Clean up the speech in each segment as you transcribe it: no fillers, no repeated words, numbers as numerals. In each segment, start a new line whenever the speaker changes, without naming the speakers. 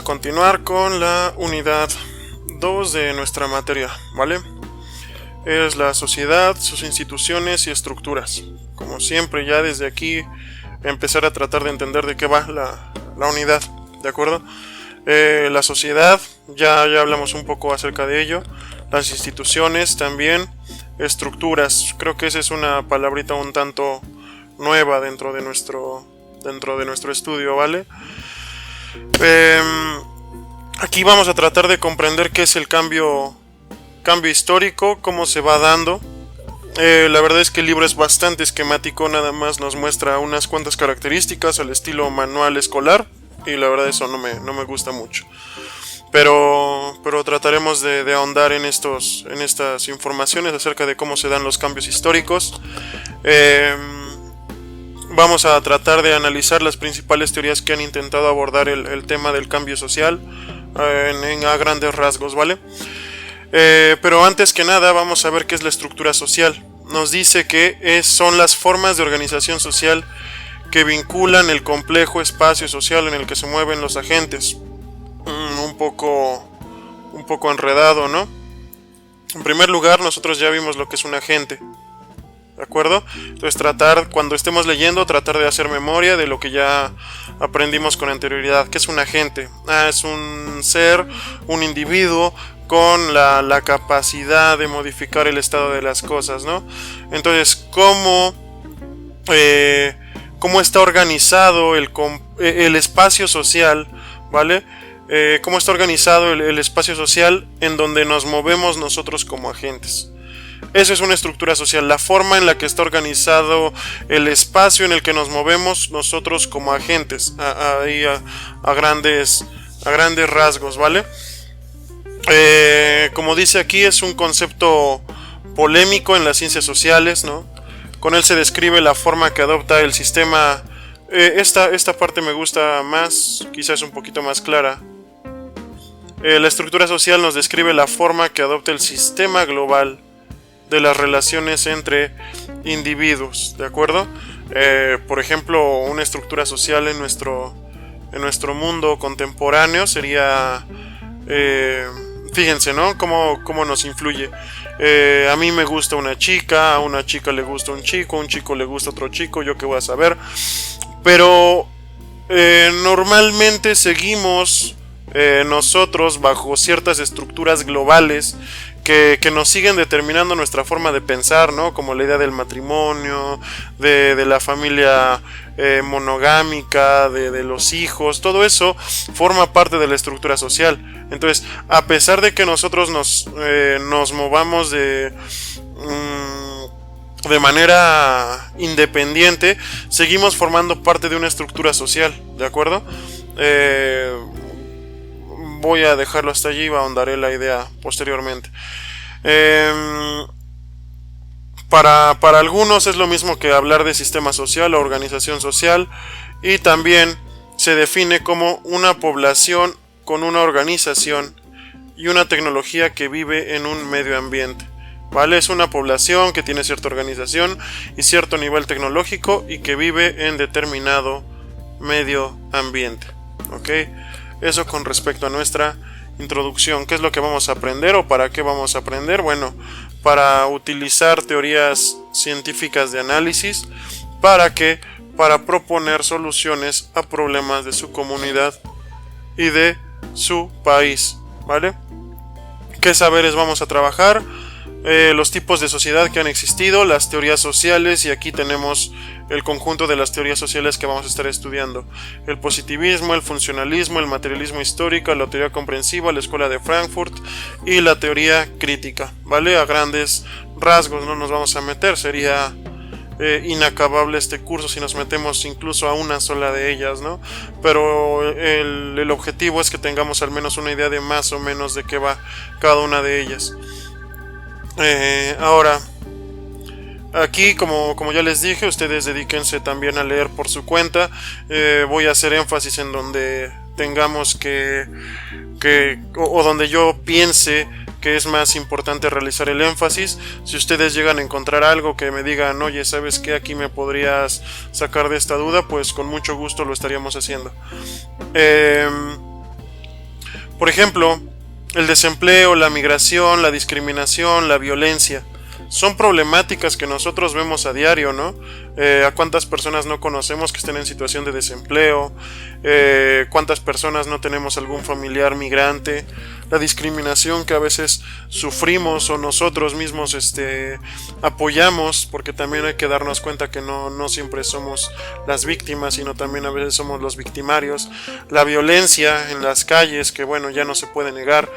continuar con la unidad 2 de nuestra materia, ¿vale? Es la sociedad, sus instituciones y estructuras. Como siempre, ya desde aquí empezar a tratar de entender de qué va la unidad, ¿de acuerdo? La sociedad, ya hablamos un poco acerca de ello. Las instituciones también. Estructuras, creo que esa es una palabrita un tanto nueva dentro de nuestro estudio, ¿vale? Aquí vamos a tratar de comprender qué es el cambio histórico, cómo se va dando. La verdad es que el libro es bastante esquemático, nada más nos muestra unas cuantas características al estilo manual escolar, y la verdad eso no me gusta mucho. Pero trataremos de ahondar en estas informaciones acerca de cómo se dan los cambios históricos. Vamos a tratar de analizar las principales teorías que han intentado abordar el tema del cambio social a grandes rasgos, ¿vale? Pero antes que nada vamos a ver qué es la estructura social. Nos dice que son las formas de organización social que vinculan el complejo espacio social en el que se mueven los agentes. Un poco enredado, ¿no? En primer lugar, nosotros ya vimos lo que es un agente, ¿de acuerdo? Entonces cuando estemos leyendo, tratar de hacer memoria de lo que ya aprendimos con anterioridad. ¿Qué es un agente? Es un ser, un individuo con la capacidad de modificar el estado de las cosas, ¿no? Entonces, ¿cómo está organizado el espacio social, ¿vale? Cómo está organizado el espacio social en donde nos movemos nosotros como agentes. Eso es una estructura social, la forma en la que está organizado el espacio en el que nos movemos nosotros como agentes, a grandes rasgos, ¿vale? Como dice aquí, es un concepto polémico en las ciencias sociales, ¿no? Con él se describe la forma que adopta el sistema. Esta parte me gusta más, quizás un poquito más clara. La estructura social nos describe la forma que adopta el sistema global de las relaciones entre individuos, ¿de acuerdo? Por ejemplo, una estructura social en nuestro mundo contemporáneo sería, fíjense, ¿no? Cómo nos influye. A mí me gusta una chica, a una chica le gusta un chico le gusta otro chico, yo qué voy a saber. Pero normalmente seguimos nosotros bajo ciertas estructuras globales que nos siguen determinando nuestra forma de pensar, ¿no? Como la idea del matrimonio, de la familia monogámica, de los hijos. Todo eso forma parte de la estructura social. Entonces, a pesar de que nosotros nos movamos de manera independiente, seguimos formando parte de una estructura social, ¿de acuerdo? Voy a dejarlo hasta allí y ahondaré la idea posteriormente. Para algunos es lo mismo que hablar de sistema social o organización social, y también se define como una población con una organización y una tecnología que vive en un medio ambiente, ¿vale? Es una población que tiene cierta organización y cierto nivel tecnológico y que vive en determinado medio ambiente, ¿ok? Eso con respecto a nuestra introducción. ¿Qué es lo que vamos a aprender o para qué vamos a aprender? Bueno, para utilizar teorías científicas de análisis. ¿Para qué? Para proponer soluciones a problemas de su comunidad y de su país, ¿vale? ¿Qué saberes vamos a trabajar? Los tipos de sociedad que han existido, las teorías sociales, y aquí tenemos el conjunto de las teorías sociales que vamos a estar estudiando: el positivismo, el funcionalismo, el materialismo histórico, la teoría comprensiva, la escuela de Frankfurt y la teoría crítica, ¿vale? A grandes rasgos no nos vamos a meter, sería inacabable este curso si nos metemos incluso a una sola de ellas, ¿no? Pero el objetivo es que tengamos al menos una idea de más o menos de qué va cada una de ellas. Ahora, aquí como ya les dije, ustedes dedíquense también a leer por su cuenta. Voy a hacer énfasis en donde tengamos o donde yo piense que es más importante realizar el énfasis. Si ustedes llegan a encontrar algo que me digan, oye, ¿sabes qué? Aquí me podrías sacar de esta duda, pues con mucho gusto lo estaríamos haciendo. Por ejemplo, el desempleo, la migración, la discriminación, la violencia. Son problemáticas que nosotros vemos a diario, ¿no? ¿A cuántas personas no conocemos que estén en situación de desempleo? ¿Cuántas personas no tenemos algún familiar migrante? La discriminación que a veces sufrimos o nosotros mismos apoyamos, porque también hay que darnos cuenta que no siempre somos las víctimas, sino también a veces somos los victimarios. La violencia en las calles, que bueno, ya no se puede negar.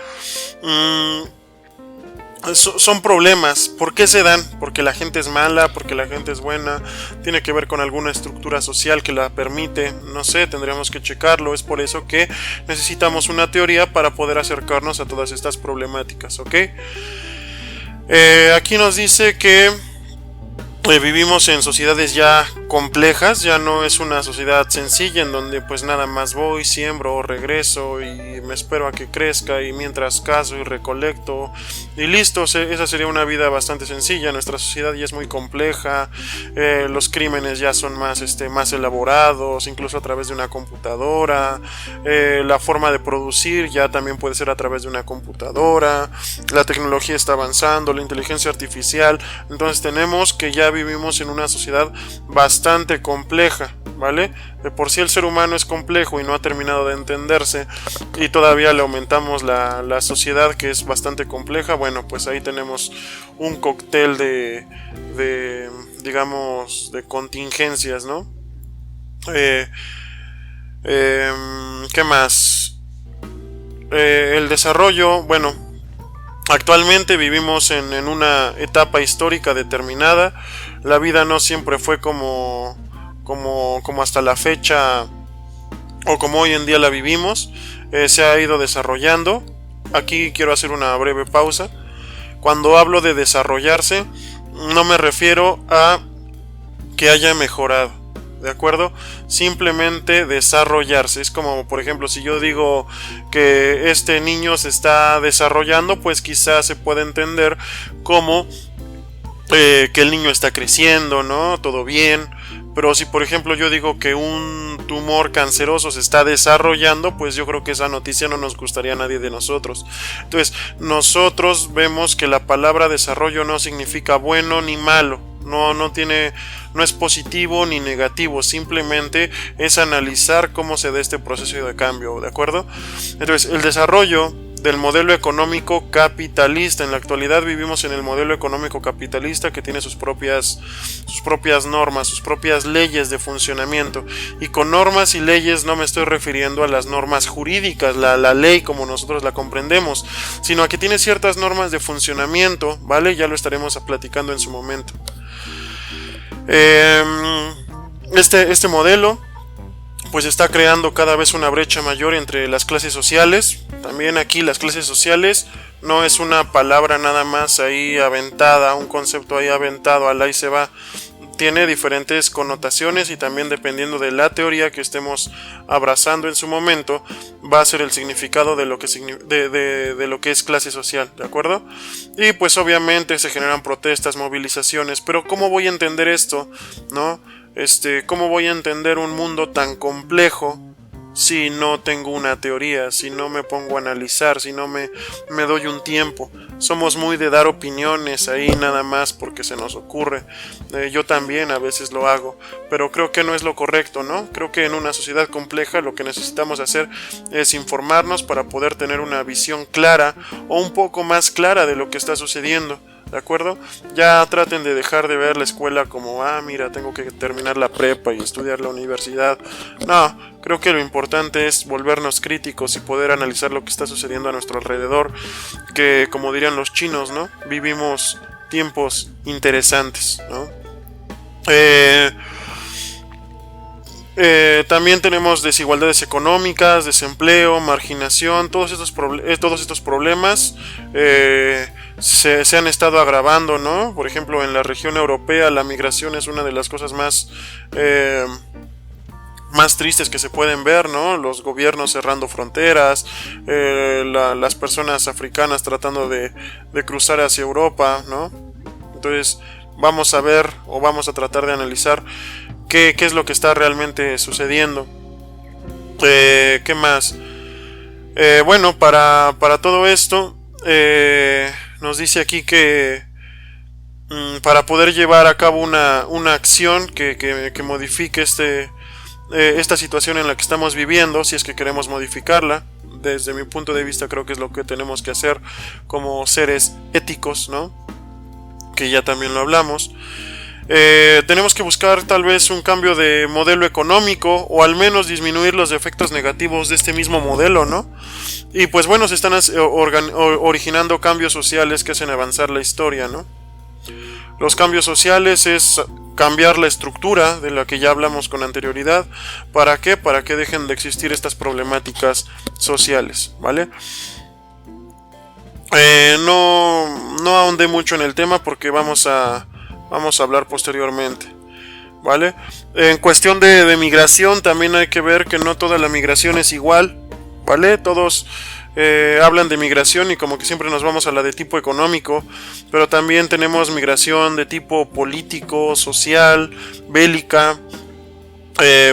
Son problemas. ¿Por qué se dan? Porque la gente es mala, porque la gente es buena, tiene que ver con alguna estructura social que la permite, no sé, tendríamos que checarlo. Es por eso que necesitamos una teoría para poder acercarnos a todas estas problemáticas, ¿ok? Aquí nos dice que vivimos en sociedades ya complejas, ya no es una sociedad sencilla en donde pues nada más voy, siembro, regreso y me espero a que crezca y mientras cazo y recolecto y listo. Esa sería una vida bastante sencilla. Nuestra sociedad ya es muy compleja, los crímenes ya son más elaborados, incluso a través de una computadora, la forma de producir ya también puede ser a través de una computadora, la tecnología está avanzando, la inteligencia artificial. Entonces tenemos que ya vivimos en una sociedad bastante compleja, ¿vale? De por sí el ser humano es complejo y no ha terminado de entenderse, y todavía le aumentamos la sociedad, que es bastante compleja. Bueno, pues ahí tenemos un cóctel digamos, de contingencias, ¿no? ¿Qué más? El desarrollo, bueno, actualmente vivimos en una etapa histórica determinada. La vida no siempre fue como hasta la fecha o como hoy en día la vivimos. Se ha ido desarrollando. Aquí quiero hacer una breve pausa. Cuando hablo de desarrollarse, no me refiero a que haya mejorado, ¿de acuerdo? Simplemente desarrollarse. Es como, por ejemplo, si yo digo que este niño se está desarrollando, pues quizás se puede entender como que el niño está creciendo, ¿no? Todo bien. Pero si por ejemplo yo digo que un tumor canceroso se está desarrollando, pues yo creo que esa noticia no nos gustaría a nadie de nosotros. Entonces, nosotros vemos que la palabra desarrollo no significa bueno ni malo. No es positivo ni negativo, simplemente es analizar cómo se da este proceso de cambio, ¿de acuerdo? Entonces, el desarrollo del modelo económico capitalista. En la actualidad vivimos en el modelo económico capitalista, que tiene sus propias normas, sus propias leyes de funcionamiento. Y con normas y leyes no me estoy refiriendo a las normas jurídicas, la ley como nosotros la comprendemos, sino a que tiene ciertas normas de funcionamiento, ¿vale? Ya lo estaremos platicando en su momento. Este modelo pues está creando cada vez una brecha mayor entre las clases sociales. También aquí las clases sociales no es una palabra nada más ahí aventada, un concepto ahí aventado, al ahí se va. Tiene diferentes connotaciones y también dependiendo de la teoría que estemos abrazando en su momento, va a ser el significado de lo que es clase social, ¿de acuerdo? Y pues obviamente se generan protestas, movilizaciones, pero ¿cómo voy a entender esto, no? ¿Cómo voy a entender un mundo tan complejo si no tengo una teoría, si no me pongo a analizar, si no me doy un tiempo? Somos muy de dar opiniones ahí nada más porque se nos ocurre. Yo también a veces lo hago, pero creo que no es lo correcto, ¿no? Creo que en una sociedad compleja lo que necesitamos hacer es informarnos para poder tener una visión clara o un poco más clara de lo que está sucediendo. ¿De acuerdo? Ya traten de dejar de ver la escuela como, mira, tengo que terminar la prepa y estudiar la universidad. No, creo que lo importante es volvernos críticos y poder analizar lo que está sucediendo a nuestro alrededor. Que, como dirían los chinos, ¿no? Vivimos tiempos interesantes, ¿no? También tenemos desigualdades económicas, desempleo, marginación, todos estos problemas se han estado agravando, ¿no? Por ejemplo, en la región europea la migración es una de las cosas más tristes que se pueden ver, ¿no? Los gobiernos cerrando fronteras, las personas africanas tratando de cruzar hacia Europa, ¿no? Entonces vamos a ver o vamos a tratar de analizar qué es lo que está realmente sucediendo. ¿Qué más? Bueno, para todo esto, nos dice aquí que para poder llevar a cabo una acción que modifique esta situación en la que estamos viviendo, si es que queremos modificarla, desde mi punto de vista creo que es lo que tenemos que hacer como seres éticos, ¿no? Que ya también lo hablamos. Tenemos que buscar tal vez un cambio de modelo económico o al menos disminuir los efectos negativos de este mismo modelo, ¿no? Y pues bueno, se están originando cambios sociales que hacen avanzar la historia, ¿no? Los cambios sociales es cambiar la estructura de la que ya hablamos con anterioridad. ¿Para qué? Para que dejen de existir estas problemáticas sociales, ¿vale? No ahondé mucho en el tema porque vamos a hablar posteriormente, ¿vale? En cuestión de migración también hay que ver que no toda la migración es igual, ¿vale? Todos hablan de migración y como que siempre nos vamos a la de tipo económico, pero también tenemos migración de tipo político, social, bélica.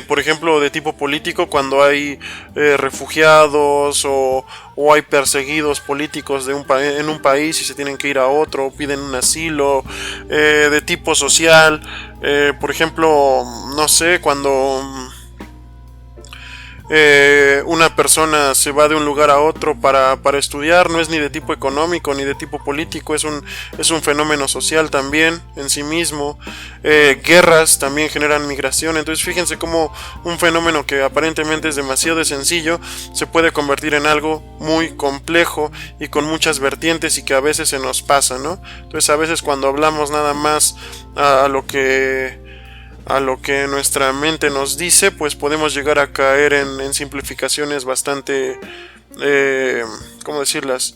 Por ejemplo, de tipo político, cuando hay refugiados o hay perseguidos políticos en un país y se tienen que ir a otro, o piden un asilo. De tipo social, por ejemplo, no sé, cuando una persona se va de un lugar a otro para estudiar, no es ni de tipo económico ni de tipo político, es un fenómeno social también en sí mismo. Guerras también generan migración, entonces fíjense cómo un fenómeno que aparentemente es demasiado sencillo se puede convertir en algo muy complejo y con muchas vertientes y que a veces se nos pasa, ¿no? Entonces a veces cuando hablamos nada más a lo que nuestra mente nos dice, pues podemos llegar a caer en simplificaciones bastante, ¿cómo decirlas?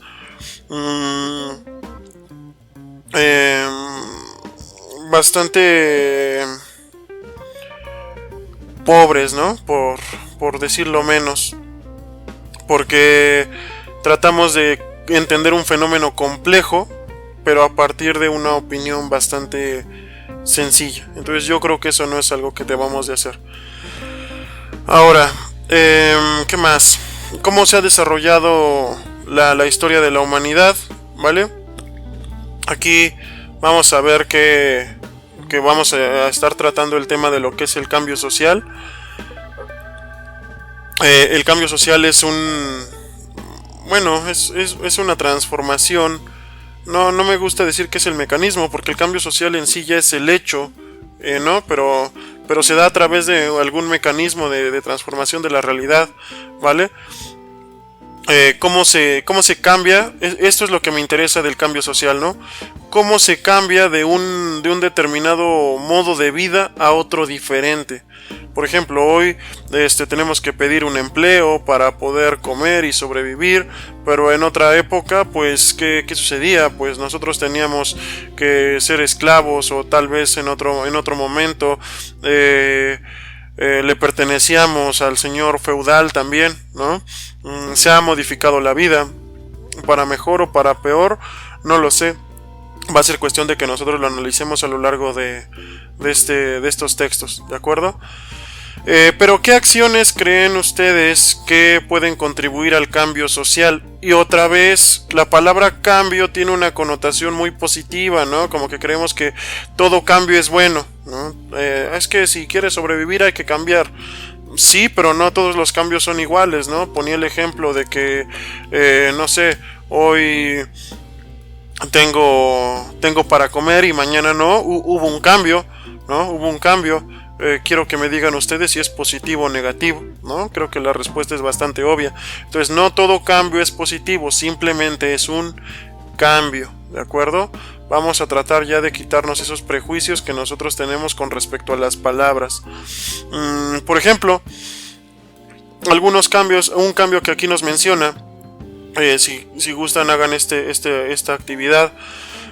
Bastante pobres, ¿no? Por decirlo menos. Porque tratamos de entender un fenómeno complejo, pero a partir de una opinión bastante sencilla. Entonces yo creo que eso no es algo que debamos de hacer. Ahora, ¿qué más? ¿Cómo se ha desarrollado la historia de la humanidad? ¿Vale? Aquí vamos a ver que vamos a estar tratando el tema de lo que es el cambio social. El cambio social es es una transformación. No me gusta decir que es el mecanismo, porque el cambio social en sí ya es el hecho, ¿no? Pero se da a través de algún mecanismo de transformación de la realidad, ¿vale? ¿Cómo se cambia? Esto es lo que me interesa del cambio social, ¿no? Cómo se cambia de un determinado modo de vida a otro diferente. Por ejemplo, hoy tenemos que pedir un empleo para poder comer y sobrevivir, pero en otra época, pues, ¿qué sucedía? Pues nosotros teníamos que ser esclavos o tal vez en otro momento le pertenecíamos al señor feudal también, ¿no? Se ha modificado la vida, para mejor o para peor, no lo sé. Va a ser cuestión de que nosotros lo analicemos a lo largo de estos textos, ¿de acuerdo? Pero ¿qué acciones creen ustedes que pueden contribuir al cambio social? Y otra vez, la palabra cambio tiene una connotación muy positiva, ¿no? Como que creemos que todo cambio es bueno, ¿no? Es que si quieres sobrevivir hay que cambiar. Sí, pero no todos los cambios son iguales, ¿no? Ponía el ejemplo de que, no sé, hoy tengo para comer y mañana no. Hubo un cambio, ¿no? Hubo un cambio. Quiero que me digan ustedes si es positivo o negativo, ¿no? Creo que la respuesta es bastante obvia. Entonces, no todo cambio es positivo, simplemente es un cambio, ¿de acuerdo? Vamos a tratar ya de quitarnos esos prejuicios que nosotros tenemos con respecto a las palabras. Por ejemplo, algunos cambios, un cambio que aquí nos menciona, si gustan hagan esta actividad.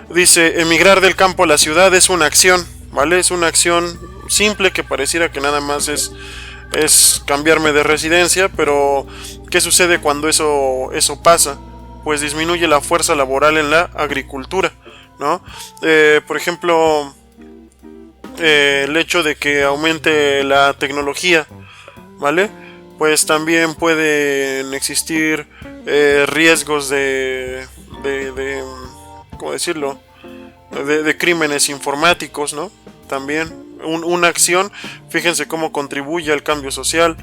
Dice, emigrar del campo a la ciudad es una acción, ¿vale? Es una acción simple que pareciera que nada más es cambiarme de residencia, pero ¿qué sucede cuando eso pasa? Pues disminuye la fuerza laboral en la agricultura, ¿no? Por ejemplo, el hecho de que aumente la tecnología, ¿vale? pues también pueden existir riesgos ¿cómo decirlo? De crímenes informáticos, ¿no? También una acción, fíjense cómo contribuye al cambio social.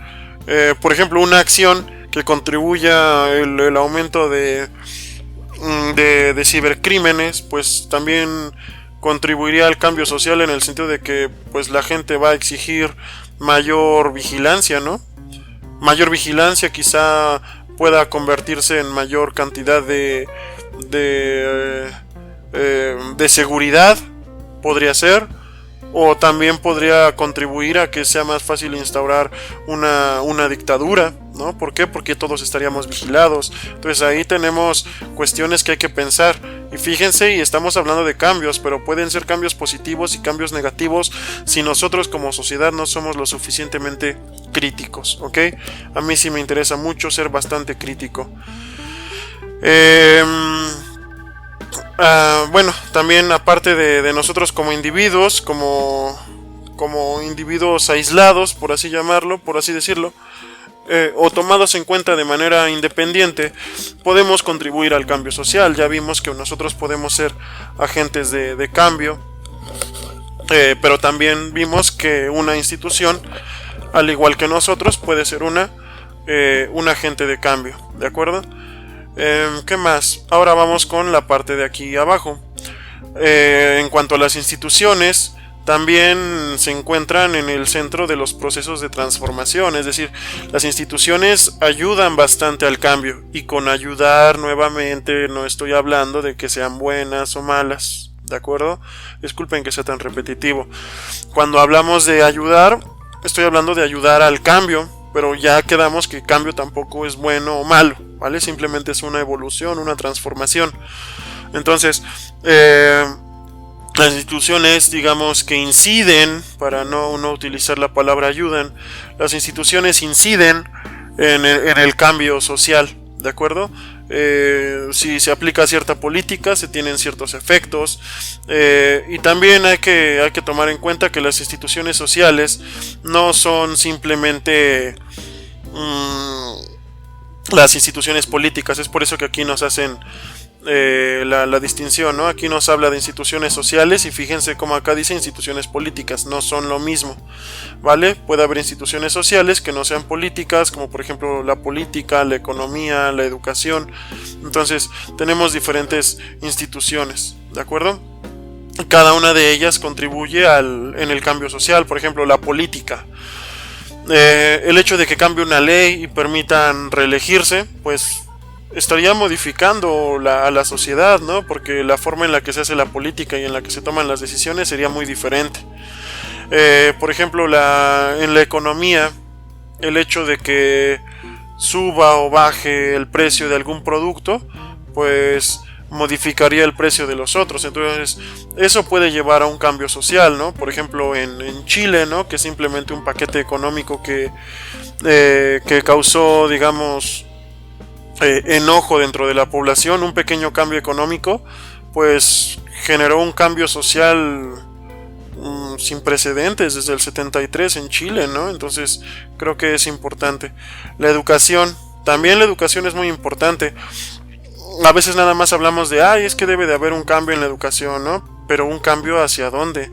Por ejemplo, una acción que contribuya el aumento de cibercrímenes, pues también contribuiría al cambio social, en el sentido de que pues la gente va a exigir mayor vigilancia, ¿no? Mayor vigilancia quizá pueda convertirse en mayor cantidad de seguridad, podría ser, o también podría contribuir a que sea más fácil instaurar una dictadura, ¿no? ¿Por qué? Porque todos estaríamos vigilados. Entonces ahí tenemos cuestiones que hay que pensar. Y fíjense, y estamos hablando de cambios, pero pueden ser cambios positivos y cambios negativos si nosotros como sociedad no somos lo suficientemente críticos, ¿ok? A mí sí me interesa mucho ser bastante crítico. Bueno, también aparte de nosotros como individuos, como individuos aislados, por así llamarlo, por así decirlo, o tomados en cuenta de manera independiente, podemos contribuir al cambio social. Ya vimos que nosotros podemos ser agentes de cambio, pero también vimos que una institución, al igual que nosotros, puede ser un agente de cambio, ¿de acuerdo? ¿Qué más? Ahora vamos con la parte de aquí abajo. En cuanto a las instituciones, también se encuentran en el centro de los procesos de transformación, es decir, las instituciones ayudan bastante al cambio, y con ayudar, nuevamente, no estoy hablando de que sean buenas o malas, ¿de acuerdo? Disculpen que sea tan repetitivo. Cuando hablamos de ayudar, estoy hablando de ayudar al cambio, pero ya quedamos que cambio tampoco es bueno o malo, ¿vale? Simplemente es una evolución, una transformación. Entonces, las instituciones, digamos que inciden, para no utilizar la palabra ayudan, las instituciones inciden en el cambio social, ¿de acuerdo? Si se aplica cierta política, se tienen ciertos efectos, y también hay que tomar en cuenta que las instituciones sociales no son simplemente las instituciones políticas. Es por eso que aquí nos hacen la distinción, ¿no? Aquí nos habla de instituciones sociales, y fíjense cómo acá dice instituciones políticas, no son lo mismo, ¿vale? Puede haber instituciones sociales que no sean políticas, como por ejemplo la política, la economía, la educación. Entonces tenemos diferentes instituciones, ¿de acuerdo? Cada una de ellas contribuye en el cambio social. Por ejemplo, la política, el hecho de que cambie una ley y permitan reelegirse, pues estaría modificando a la sociedad, ¿no? Porque la forma en la que se hace la política y en la que se toman las decisiones sería muy diferente. Por ejemplo, en la economía, el hecho de que suba o baje el precio de algún producto, pues modificaría el precio de los otros. Entonces eso puede llevar a un cambio social, ¿no? Por ejemplo, en Chile, ¿no? Que es simplemente un paquete económico que causó, digamos, enojo dentro de la población. Un pequeño cambio económico pues generó un cambio social sin precedentes desde el 73 en Chile, ¿no? Entonces creo que es importante. La educación, también la educación es muy importante. A veces nada más hablamos de, es que debe de haber un cambio en la educación, ¿no? Pero ¿un cambio hacia dónde?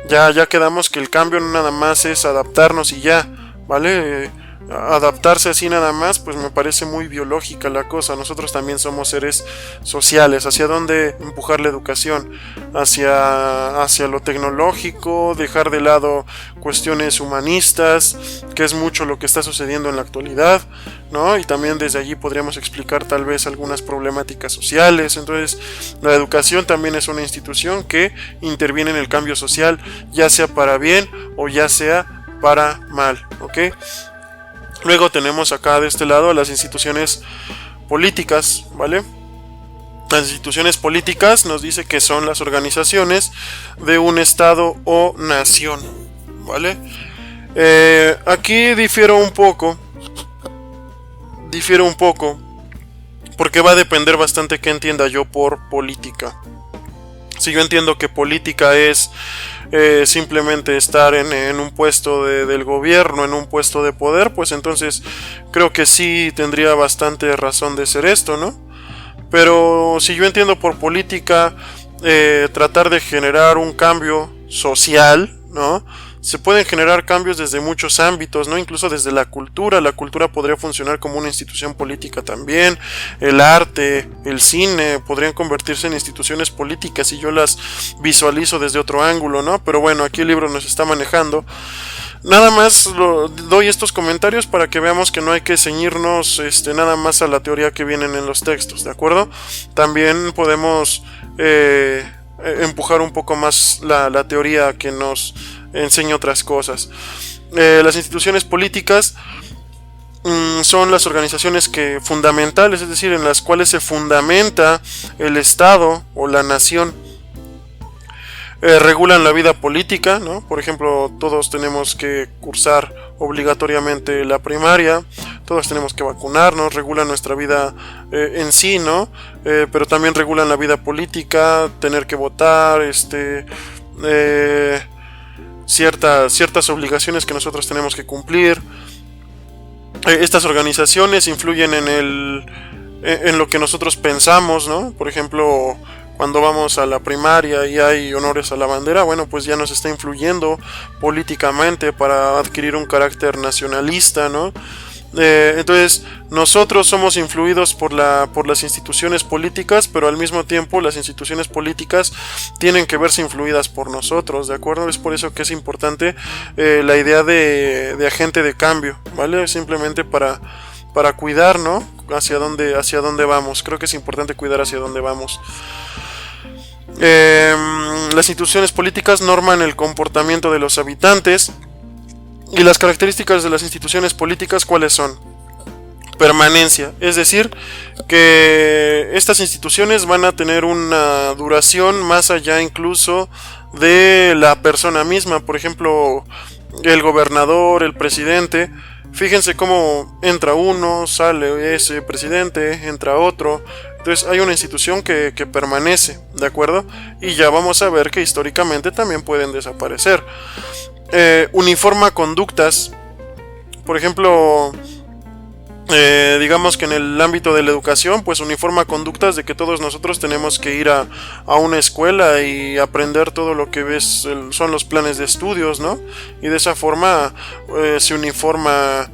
Ya quedamos que el cambio no nada más es adaptarnos y ya, ¿vale? Adaptarse así nada más, pues me parece muy biológica la cosa. Nosotros también somos seres sociales. ¿Hacia dónde empujar la educación? Hacia lo tecnológico, dejar de lado cuestiones humanistas, que es mucho lo que está sucediendo en la actualidad, ¿no? Y también desde allí podríamos explicar tal vez algunas problemáticas sociales. Entonces, la educación también es una institución que interviene en el cambio social, ya sea para bien o ya sea para mal, ¿ok? Luego tenemos acá de este lado las instituciones políticas, ¿vale? Las instituciones políticas nos dice que son las organizaciones de un estado o nación, ¿vale? Aquí difiero un poco, porque va a depender bastante qué entienda yo por política. Si yo entiendo que política es simplemente estar en un puesto del gobierno, en un puesto de poder, pues entonces creo que sí tendría bastante razón de ser esto, ¿no? Pero si yo entiendo por política tratar de generar un cambio social, ¿no? Se pueden generar cambios desde muchos ámbitos, ¿no? Incluso desde la cultura. La cultura podría funcionar como una institución política también. El arte, el cine podrían convertirse en instituciones políticas y yo las visualizo desde otro ángulo, ¿no? Pero bueno, aquí el libro nos está manejando. Nada más doy estos comentarios para que veamos que no hay que ceñirnos nada más a la teoría que vienen en los textos, ¿de acuerdo? También podemos empujar un poco más la teoría que nos enseña otras cosas. Las instituciones políticas son las organizaciones fundamentales, es decir, en las cuales se fundamenta el Estado o la nación. Regulan la vida política, ¿no? Por ejemplo, todos tenemos que cursar obligatoriamente la primaria, todos tenemos que vacunarnos, regulan nuestra vida en sí, ¿no? Pero también regulan la vida política, tener que votar, ciertas obligaciones que nosotros tenemos que cumplir. Estas organizaciones influyen en lo que nosotros pensamos, ¿no? Por ejemplo, cuando vamos a la primaria y hay honores a la bandera, bueno, pues ya nos está influyendo políticamente para adquirir un carácter nacionalista, ¿no? Entonces, nosotros somos influidos por las instituciones políticas, pero al mismo tiempo las instituciones políticas tienen que verse influidas por nosotros, ¿de acuerdo? Es por eso que es importante la idea de agente de cambio, ¿vale? Simplemente para cuidar, ¿no? Hacia dónde vamos. Creo que es importante cuidar hacia dónde vamos. Las instituciones políticas norman el comportamiento de los habitantes. Y las características de las instituciones políticas, ¿cuáles son? Permanencia, es decir, que estas instituciones van a tener una duración más allá incluso de la persona misma. Por ejemplo, el gobernador, el presidente. Fíjense cómo entra uno, sale ese presidente, entra otro. Entonces hay una institución que permanece, ¿de acuerdo? Y ya vamos a ver que históricamente también pueden desaparecer. Uniforma conductas. Por ejemplo, digamos que en el ámbito de la educación, pues uniforma conductas de que todos nosotros tenemos que ir a una escuela y aprender todo lo que son los planes de estudios, ¿no? Y de esa forma se uniforma,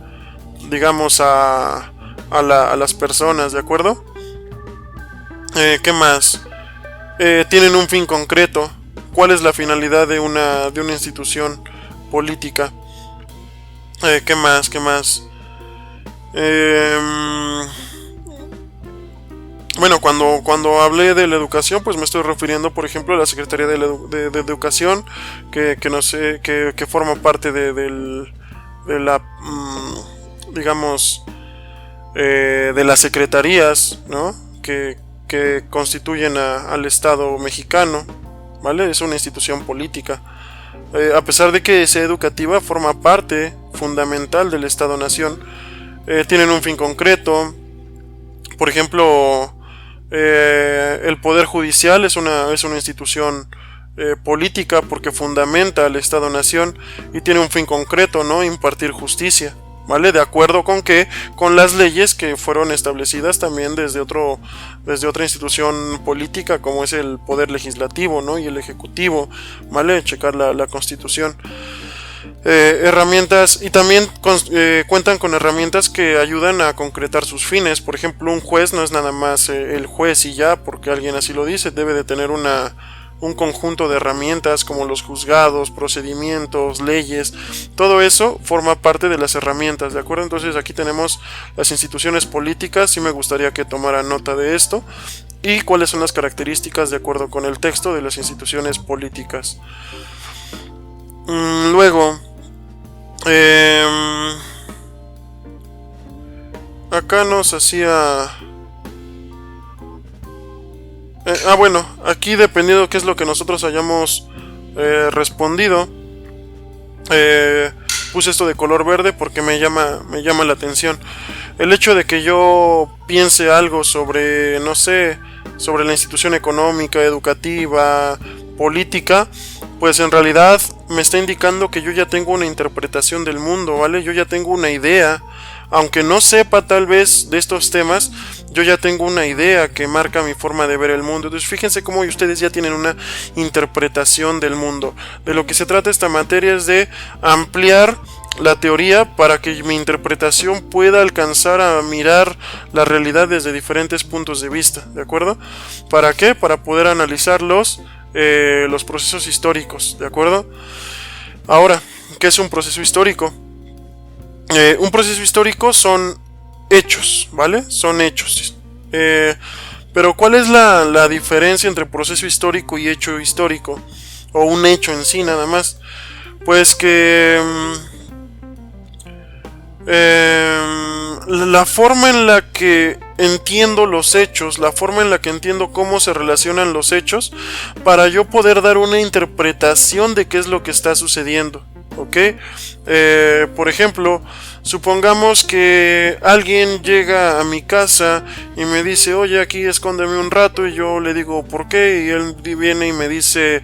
digamos, a las personas, ¿de acuerdo? ¿Qué más? Tienen un fin concreto. ¿Cuál es la finalidad de una institución política? ¿Qué más? Bueno, cuando hablé de la educación, pues me estoy refiriendo, por ejemplo, a la Secretaría de Educación, que forma parte de la, digamos, de las secretarías, ¿no? Que constituyen al Estado mexicano, ¿vale? Es una institución política. A pesar de que sea educativa, forma parte fundamental del Estado-Nación. Tienen un fin concreto. Por ejemplo, el Poder Judicial es una institución política porque fundamenta al Estado-Nación y tiene un fin concreto, ¿no? Impartir justicia, ¿vale? De acuerdo con las leyes que fueron establecidas también desde otra institución política como es el Poder Legislativo, ¿no? Y el Ejecutivo, ¿vale? Checar la Constitución. Herramientas y también cuentan con herramientas que ayudan a concretar sus fines. Por ejemplo, un juez no es nada más el juez y ya porque alguien así lo dice, debe de tener un conjunto de herramientas como los juzgados, procedimientos, leyes. Todo eso forma parte de las herramientas, ¿de acuerdo? Entonces aquí tenemos las instituciones políticas. Sí me gustaría que tomaran nota de esto y cuáles son las características de acuerdo con el texto de las instituciones políticas. Luego, acá nos hacía... bueno, aquí dependiendo qué es lo que nosotros hayamos respondido, puse esto de color verde porque me llama la atención. El hecho de que yo piense algo sobre, no sé, sobre la institución económica, educativa, política, pues en realidad me está indicando que yo ya tengo una interpretación del mundo, ¿vale? Yo ya tengo una idea, aunque no sepa tal vez de estos temas, yo ya tengo una idea que marca mi forma de ver el mundo. Entonces fíjense cómo ustedes ya tienen una interpretación del mundo. De lo que se trata esta materia es de ampliar la teoría para que mi interpretación pueda alcanzar a mirar la realidad desde diferentes puntos de vista, ¿de acuerdo? ¿Para qué? Para poder analizar los procesos históricos, ¿de acuerdo? Ahora, ¿qué es un proceso histórico? Un proceso histórico son hechos, ¿vale? Son hechos. Pero ¿cuál es la diferencia entre proceso histórico y hecho histórico? O un hecho en sí nada más. Pues que la forma en la que entiendo los hechos, la forma en la que entiendo cómo se relacionan los hechos, para yo poder dar una interpretación de qué es lo que está sucediendo, ¿ok? Por ejemplo, supongamos que alguien llega a mi casa y me dice, oye, aquí escóndeme un rato, y yo le digo, ¿por qué? Y él viene y me dice,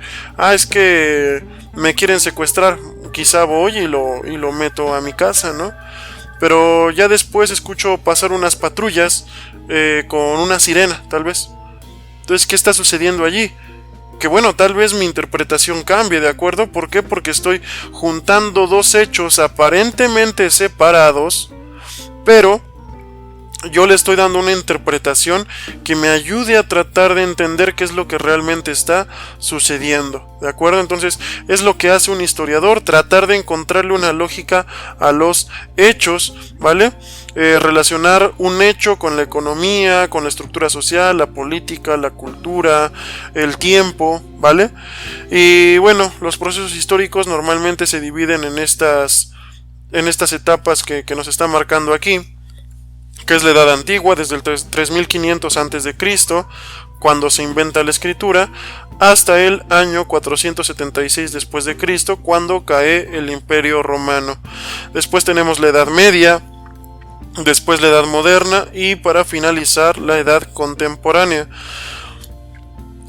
es que me quieren secuestrar. Quizá voy y lo meto a mi casa, ¿no? Pero ya después escucho pasar unas patrullas con una sirena, tal vez. Entonces, ¿qué está sucediendo allí? Que bueno, tal vez mi interpretación cambie, ¿de acuerdo? ¿Por qué? Porque estoy juntando dos hechos aparentemente separados, pero yo le estoy dando una interpretación que me ayude a tratar de entender qué es lo que realmente está sucediendo, ¿de acuerdo? Entonces es lo que hace un historiador, tratar de encontrarle una lógica a los hechos, ¿vale? Relacionar un hecho con la economía, con la estructura social, la política, la cultura, el tiempo, ¿vale? Y bueno, los procesos históricos normalmente se dividen en estas etapas que nos está marcando aquí, que es la Edad Antigua, desde el 3500 a.C., cuando se inventa la escritura, hasta el año 476 después de Cristo, cuando cae el Imperio Romano. Después tenemos la Edad Media, después la Edad Moderna y para finalizar la Edad Contemporánea.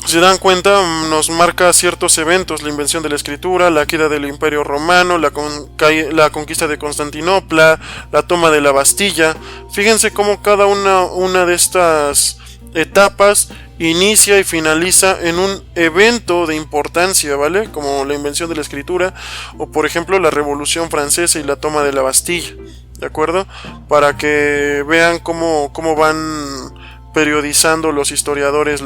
Si dan cuenta, nos marca ciertos eventos: la invención de la escritura, la caída del Imperio Romano, la conquista de Constantinopla, la toma de la Bastilla. Fíjense cómo cada una de estas etapas inicia y finaliza en un evento de importancia, ¿vale? Como la invención de la escritura, o por ejemplo la Revolución Francesa y la toma de la Bastilla, ¿de acuerdo? Para que vean cómo van periodizando los historiadores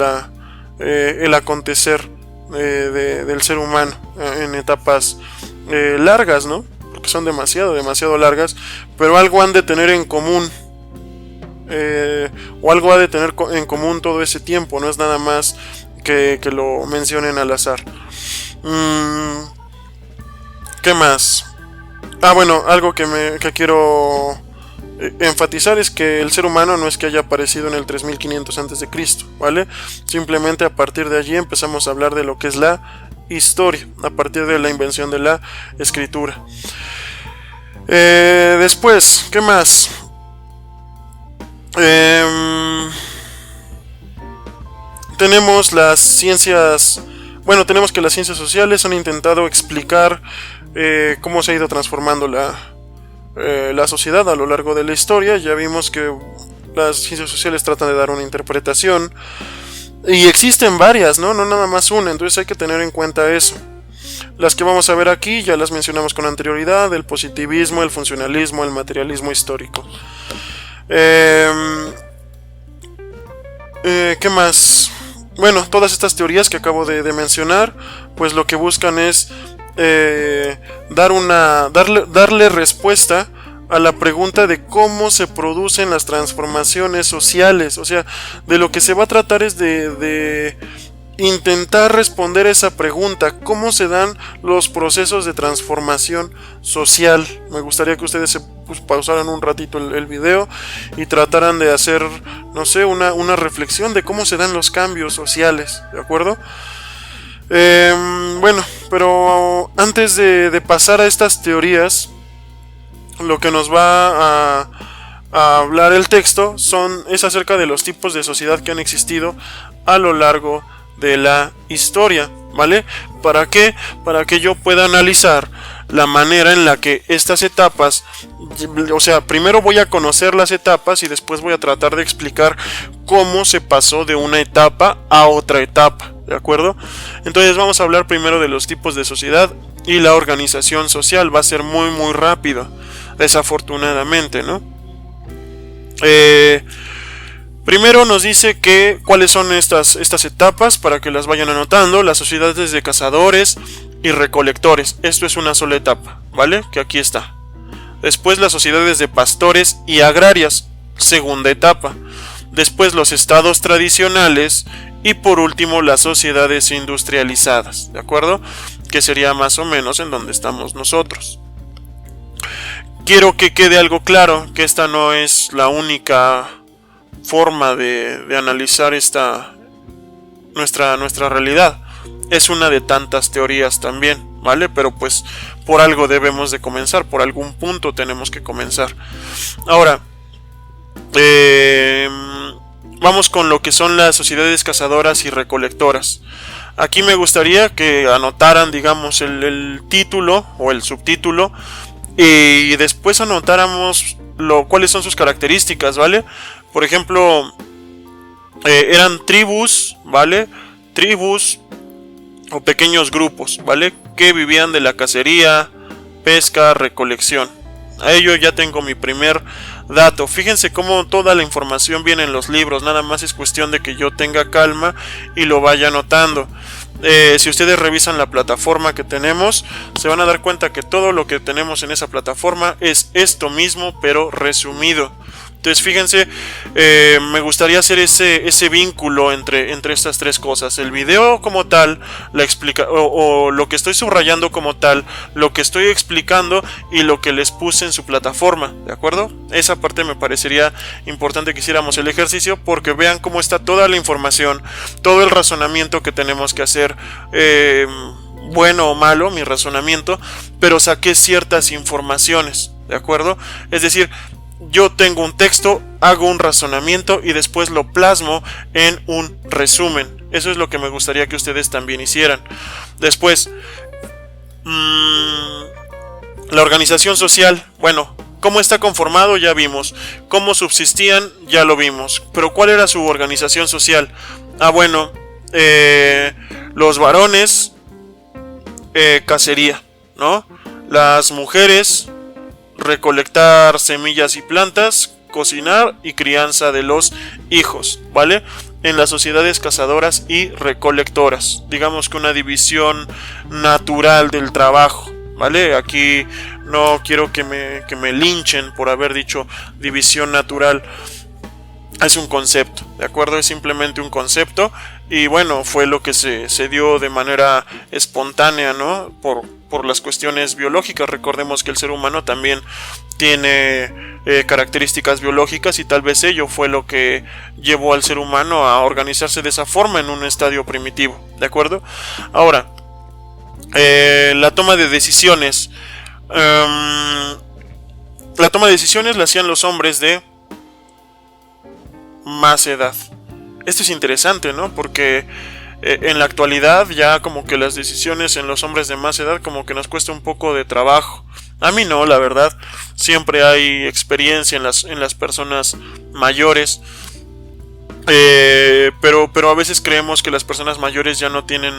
el acontecer del ser humano en etapas largas, ¿no? Porque son demasiado largas, pero algo han de tener en común, o algo ha de tener en común todo ese tiempo, no es nada más que lo mencionen al azar. ¿Qué más? Bueno, algo que quiero enfatizar es que el ser humano no es que haya aparecido en el 3500 a.C., ¿vale? Simplemente a partir de allí empezamos a hablar de lo que es la historia, a partir de la invención de la escritura. Después, ¿qué más? Tenemos las ciencias. Bueno, tenemos que las ciencias sociales han intentado explicar cómo se ha ido transformando la sociedad a lo largo de la historia. Ya vimos que las ciencias sociales tratan de dar una interpretación, y existen varias, no nada más una, entonces hay que tener en cuenta eso. Las que vamos a ver aquí ya las mencionamos con anterioridad: el positivismo, el funcionalismo, el materialismo histórico. ¿Qué más? Bueno, todas estas teorías que acabo de mencionar, pues lo que buscan es darle respuesta a la pregunta de cómo se producen las transformaciones sociales. O sea, de lo que se va a tratar es de intentar responder esa pregunta: ¿cómo se dan los procesos de transformación social? Me gustaría que ustedes pausaran un ratito el video y trataran de hacer, no sé, una reflexión de cómo se dan los cambios sociales, ¿de acuerdo? Bueno, pero antes de pasar a estas teorías, lo que nos va a hablar el texto es acerca de los tipos de sociedad que han existido a lo largo de la historia. ¿vale? ¿Para qué? Para que yo pueda analizar la manera en la que estas etapas, o sea, primero voy a conocer las etapas y después voy a tratar de explicar cómo se pasó de una etapa a otra etapa, ¿de acuerdo? Entonces vamos a hablar primero de los tipos de sociedad y la organización social. Va a ser muy rápido, desafortunadamente, ¿no? Primero nos dice que cuáles son estas etapas para que las vayan anotando. Las sociedades de cazadores y recolectores. Esto es una sola etapa, ¿vale? Que aquí está. Después las sociedades de pastores y agrarias. Segunda etapa. Después los estados tradicionales. Y por último las sociedades industrializadas, ¿de acuerdo? Que sería más o menos en donde estamos nosotros. Quiero que quede algo claro, que esta no es la única forma de analizar nuestra realidad. Es una de tantas teorías también, ¿vale? Pero pues por algo debemos de comenzar, por algún punto tenemos que comenzar. Ahora, vamos con lo que son las sociedades cazadoras y recolectoras. Aquí me gustaría que anotaran, digamos, el título o el subtítulo y después anotáramos cuáles son sus características, ¿vale? Por ejemplo, eran tribus, ¿vale? Tribus o pequeños grupos, ¿vale? Que vivían de la cacería, pesca, recolección. A ello ya tengo mi primer dato. Fíjense cómo toda la información viene en los libros, nada más es cuestión de que yo tenga calma y lo vaya anotando. Si ustedes revisan la plataforma que tenemos, se van a dar cuenta que todo lo que tenemos en esa plataforma es esto mismo, pero resumido. Entonces fíjense, me gustaría hacer ese vínculo entre estas tres cosas. El video como tal, o lo que estoy subrayando como tal, lo que estoy explicando y lo que les puse en su plataforma, ¿de acuerdo? Esa parte me parecería importante que hiciéramos el ejercicio porque vean cómo está toda la información, todo el razonamiento que tenemos que hacer, bueno o malo, mi razonamiento, pero saqué ciertas informaciones, ¿de acuerdo? Es decir, yo tengo un texto, hago un razonamiento y después lo plasmo en un resumen. Eso es lo que me gustaría que ustedes también hicieran. Después, la organización social. Bueno, cómo está conformado ya vimos. Cómo subsistían ya lo vimos. Pero ¿cuál era su organización social? Bueno, los varones, cacería, ¿no? Las mujeres, recolectar semillas y plantas, cocinar y crianza de los hijos, ¿vale? En las sociedades cazadoras y recolectoras, digamos que una división natural del trabajo, ¿vale? Aquí no quiero que me linchen por haber dicho división natural. Es un concepto, ¿de acuerdo? Es simplemente un concepto y bueno, fue lo que se dio de manera espontánea, ¿no? Por las cuestiones biológicas. Recordemos que el ser humano también tiene características biológicas y tal vez ello fue lo que llevó al ser humano a organizarse de esa forma en un estadio primitivo, ¿de acuerdo? Ahora, la toma de decisiones. La toma de decisiones la hacían los hombres de más edad. Esto es interesante, ¿no? Porque en la actualidad ya como que las decisiones en los hombres de más edad como que nos cuesta un poco de trabajo. A mí no, la verdad. Siempre hay experiencia en las personas mayores. Pero a veces creemos que las personas mayores ya no tienen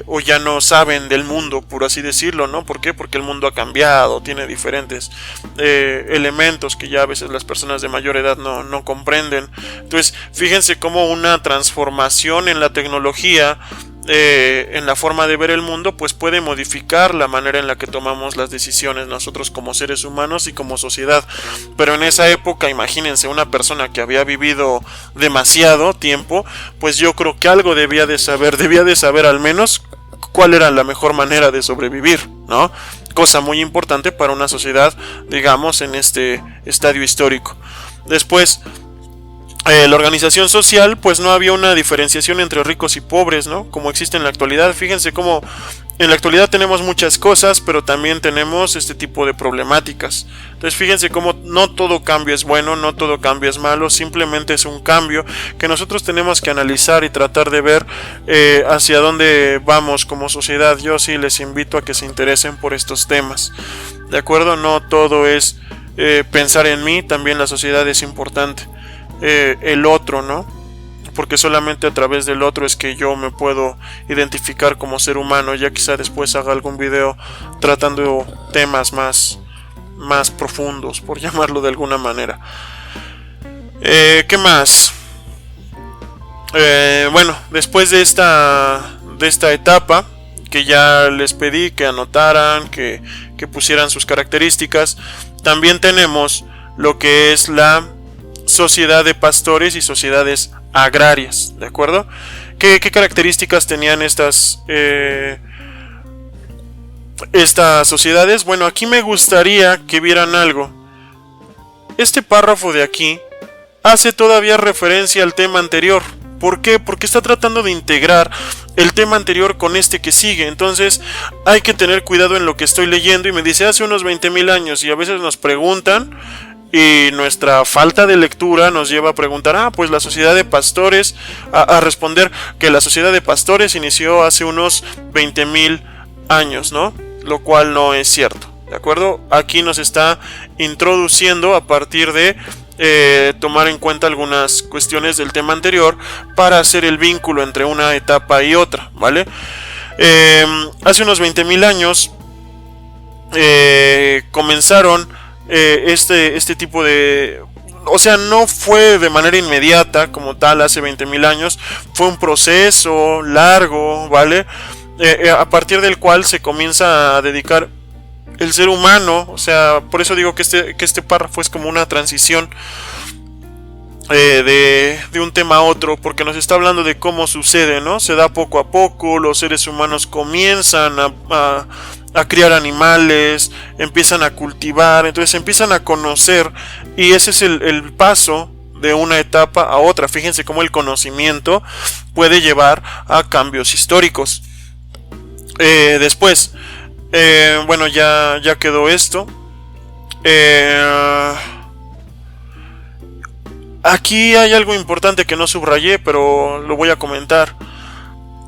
o ya no saben del mundo, por así decirlo, ¿no? ¿Por qué? Porque el mundo ha cambiado, tiene diferentes elementos que ya a veces las personas de mayor edad no comprenden. Entonces, fíjense cómo una transformación en la tecnología, en la forma de ver el mundo, pues puede modificar la manera en la que tomamos las decisiones nosotros como seres humanos y como sociedad. Pero en esa época, imagínense, una persona que había vivido demasiado tiempo, pues yo creo que algo debía de saber al menos cuál era la mejor manera de sobrevivir, ¿no? Cosa muy importante para una sociedad, digamos, en este estadio histórico. Después, la organización social, pues no había una diferenciación entre ricos y pobres, ¿no? Como existe en la actualidad. Fíjense cómo en la actualidad tenemos muchas cosas, pero también tenemos este tipo de problemáticas. Entonces fíjense cómo no todo cambio es bueno, no todo cambio es malo, simplemente es un cambio que nosotros tenemos que analizar y tratar de ver hacia dónde vamos como sociedad. Yo sí les invito a que se interesen por estos temas, ¿de acuerdo? No todo es pensar en mí, también la sociedad es importante. El otro, ¿no? Porque solamente a través del otro es que yo me puedo identificar como ser humano. Ya quizá después haga algún video tratando temas más profundos, por llamarlo de alguna manera. ¿Qué más? Bueno, después de esta etapa, que ya les pedí que anotaran, que pusieran sus características, también tenemos lo que es la sociedad de pastores y sociedades agrarias, ¿de acuerdo? ¿Qué características tenían estas sociedades? Bueno, aquí me gustaría que vieran algo. Este párrafo de aquí hace todavía referencia al tema anterior. ¿Por qué? Porque está tratando de integrar el tema anterior con este que sigue. Entonces hay que tener cuidado en lo que estoy leyendo. Y me dice hace unos 20.000 años, y a veces nos preguntan, y nuestra falta de lectura nos lleva a preguntar, pues la sociedad de pastores, a responder que la sociedad de pastores inició hace unos 20.000 años, ¿no? Lo cual no es cierto, ¿de acuerdo? Aquí nos está introduciendo a partir de tomar en cuenta algunas cuestiones del tema anterior para hacer el vínculo entre una etapa y otra, ¿vale? Hace unos 20.000 años comenzaron este tipo de... O sea, no fue de manera inmediata como tal hace 20.000 años, fue un proceso largo, ¿vale? A partir del cual se comienza a dedicar el ser humano, o sea, por eso digo que este párrafo es como una transición de un tema a otro, porque nos está hablando de cómo sucede, ¿no? Se da poco a poco, los seres humanos comienzan a criar animales, empiezan a cultivar, entonces empiezan a conocer, y ese es el paso de una etapa a otra. Fíjense cómo el conocimiento puede llevar a cambios históricos. Después, bueno, ya quedó esto. Aquí hay algo importante que no subrayé, pero lo voy a comentar.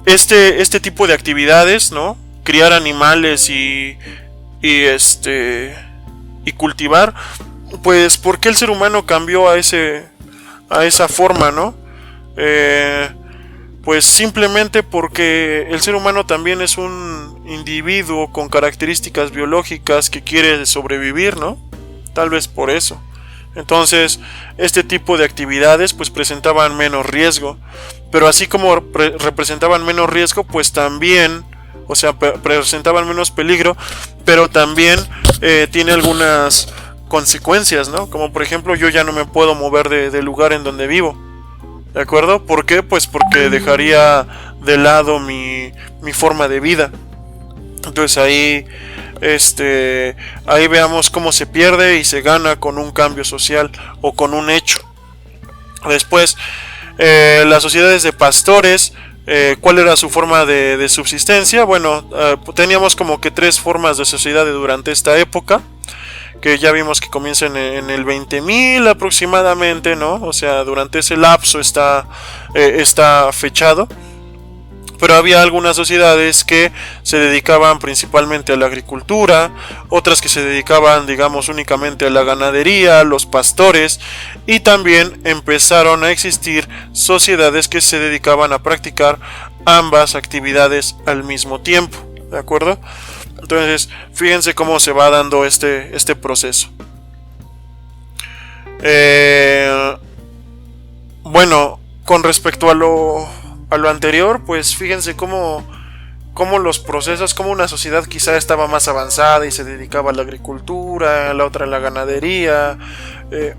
Este tipo de actividades, ¿no? Criar animales y cultivar, pues ¿por qué el ser humano cambió a esa forma, ¿no? Pues simplemente porque el ser humano también es un individuo con características biológicas que quiere sobrevivir, ¿no? Tal vez por eso. Entonces, este tipo de actividades pues presentaban menos riesgo, pero así como representaban menos riesgo, pues también, o sea, presentaban menos peligro, pero también tiene algunas consecuencias, ¿no? Como por ejemplo, yo ya no me puedo mover del lugar en donde vivo, ¿de acuerdo? ¿Por qué? Pues porque dejaría de lado mi forma de vida. Entonces ahí veamos cómo se pierde y se gana con un cambio social o con un hecho. Después, las sociedades de pastores, ¿cuál era su forma de subsistencia? Bueno, teníamos como que tres formas de sociedad durante esta época, que ya vimos que comienzan en el 20.000 aproximadamente, ¿no? O sea, durante ese lapso está fechado. Pero había algunas sociedades que se dedicaban principalmente a la agricultura, otras que se dedicaban, digamos, únicamente a la ganadería, los pastores, y también empezaron a existir sociedades que se dedicaban a practicar ambas actividades al mismo tiempo, ¿de acuerdo? Entonces, fíjense cómo se va dando este proceso. Bueno, con respecto a lo anterior, pues fíjense cómo los procesos, como una sociedad quizá estaba más avanzada y se dedicaba a la agricultura, la otra a la ganadería,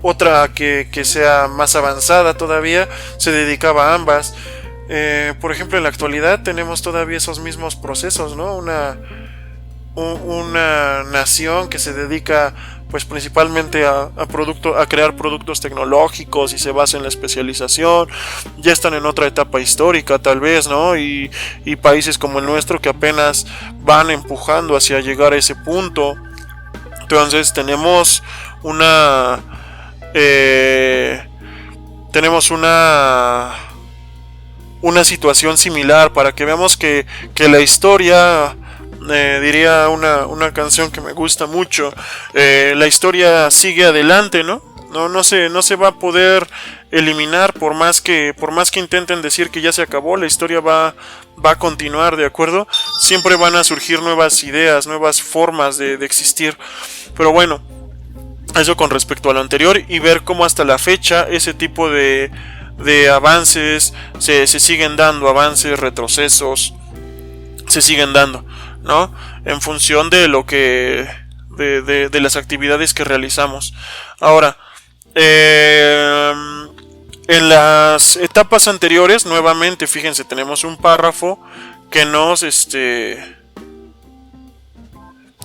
otra que sea más avanzada todavía se dedicaba a ambas. Por ejemplo, en la actualidad tenemos todavía esos mismos procesos, ¿no? Una nación que se dedica pues principalmente a crear productos tecnológicos y se basa en la especialización. Ya están en otra etapa histórica tal vez, ¿no? Y países como el nuestro que apenas van empujando hacia llegar a ese punto. Entonces tenemos una situación similar para que veamos que la historia, diría una canción que me gusta mucho, la historia sigue adelante, ¿no? No se va a poder eliminar por más que intenten decir que ya se acabó. La historia va a continuar, ¿de acuerdo? Siempre van a surgir nuevas ideas, nuevas formas de existir. Pero bueno, eso con respecto a lo anterior, y ver cómo hasta la fecha ese tipo de avances se siguen dando, avances, retrocesos, se siguen dando, ¿no? En función de lo que de las actividades que realizamos. Ahora, en las etapas anteriores, nuevamente, fíjense, tenemos un párrafo que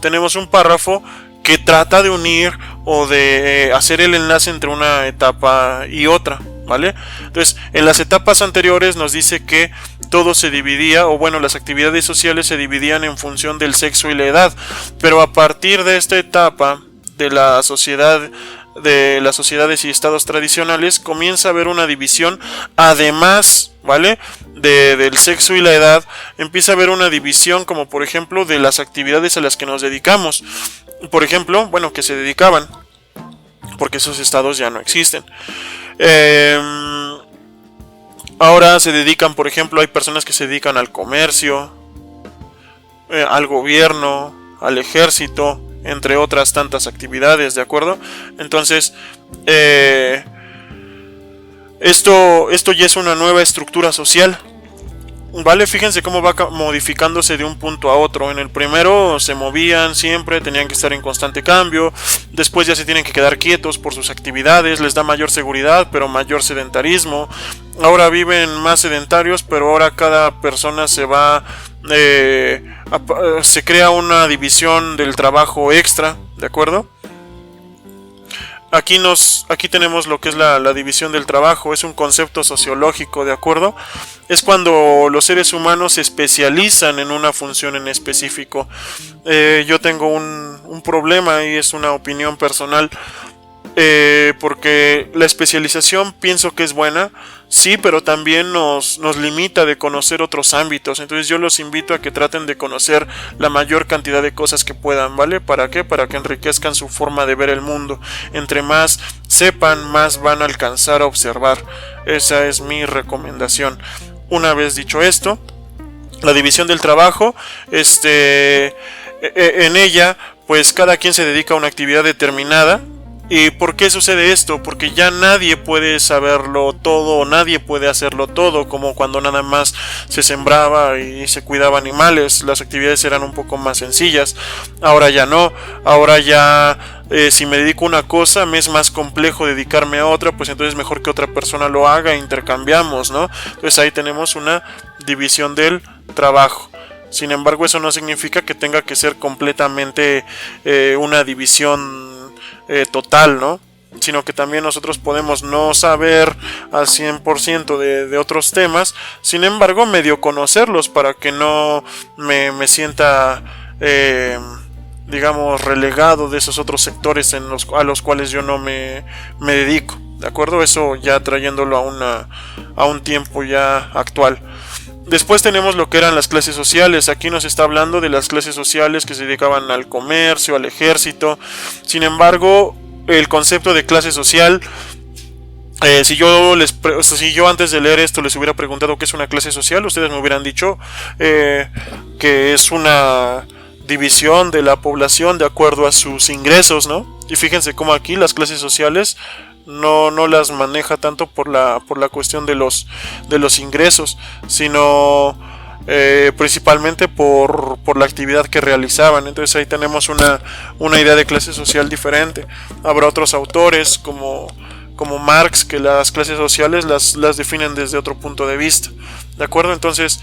tenemos un párrafo que trata de unir o de hacer el enlace entre una etapa y otra, ¿vale? Entonces, en las etapas anteriores nos dice que todo se dividía, o bueno, las actividades sociales se dividían en función del sexo y la edad, pero a partir de esta etapa de las sociedades y estados tradicionales comienza a haber una división, además, ¿vale?, del sexo y la edad. Empieza a haber una división, como por ejemplo de las actividades a las que nos dedicamos, por ejemplo, bueno, que se dedicaban, porque esos estados ya no existen. Ahora se dedican, por ejemplo, hay personas que se dedican al comercio, al gobierno, al ejército, entre otras tantas actividades, ¿de acuerdo? Entonces, esto ya es una nueva estructura social, ¿vale? Fíjense cómo va modificándose de un punto a otro. En el primero se movían siempre, tenían que estar en constante cambio. Después ya se tienen que quedar quietos por sus actividades. Les da mayor seguridad, pero mayor sedentarismo. Ahora viven más sedentarios, pero ahora cada persona se va... se crea una división del trabajo extra, ¿de acuerdo? Aquí tenemos lo que es la división del trabajo. Es un concepto sociológico, ¿de acuerdo? Es cuando los seres humanos se especializan en una función en específico. Yo tengo un problema, y es una opinión personal, porque la especialización pienso que es buena, sí, pero también nos limita de conocer otros ámbitos. Entonces yo los invito a que traten de conocer la mayor cantidad de cosas que puedan, ¿vale? ¿Para qué? Para que enriquezcan su forma de ver el mundo. Entre más sepan, más van a alcanzar a observar. Esa es mi recomendación. Una vez dicho esto, la división del trabajo, en ella, pues cada quien se dedica a una actividad determinada. ¿Y por qué sucede esto? Porque ya nadie puede saberlo todo, nadie puede hacerlo todo, como cuando nada más se sembraba y se cuidaba animales. Las actividades eran un poco más sencillas. Ahora ya no, ahora ya si me dedico a una cosa, me es más complejo dedicarme a otra, pues entonces mejor que otra persona lo haga e intercambiamos, ¿no? Entonces ahí tenemos una división del trabajo. Sin embargo, eso no significa que tenga que ser completamente una división total, ¿no? Sino que también nosotros podemos no saber al 100% de otros temas, sin embargo medio conocerlos para que no me sienta digamos relegado de esos otros sectores a los cuales yo no me dedico, ¿de acuerdo? Eso ya trayéndolo a un tiempo ya actual. Después tenemos lo que eran las clases sociales. Aquí nos está hablando de las clases sociales que se dedicaban al comercio, al ejército. Sin embargo, el concepto de clase social, si yo antes de leer esto les hubiera preguntado qué es una clase social, ustedes me hubieran dicho que es una división de la población de acuerdo a sus ingresos, ¿no? Y fíjense cómo aquí las clases sociales no las maneja tanto por la cuestión de los ingresos, sino principalmente por la actividad que realizaban. Entonces ahí tenemos una idea de clase social diferente. Habrá otros autores como Marx que las clases sociales las definen desde otro punto de vista, ¿de acuerdo? Entonces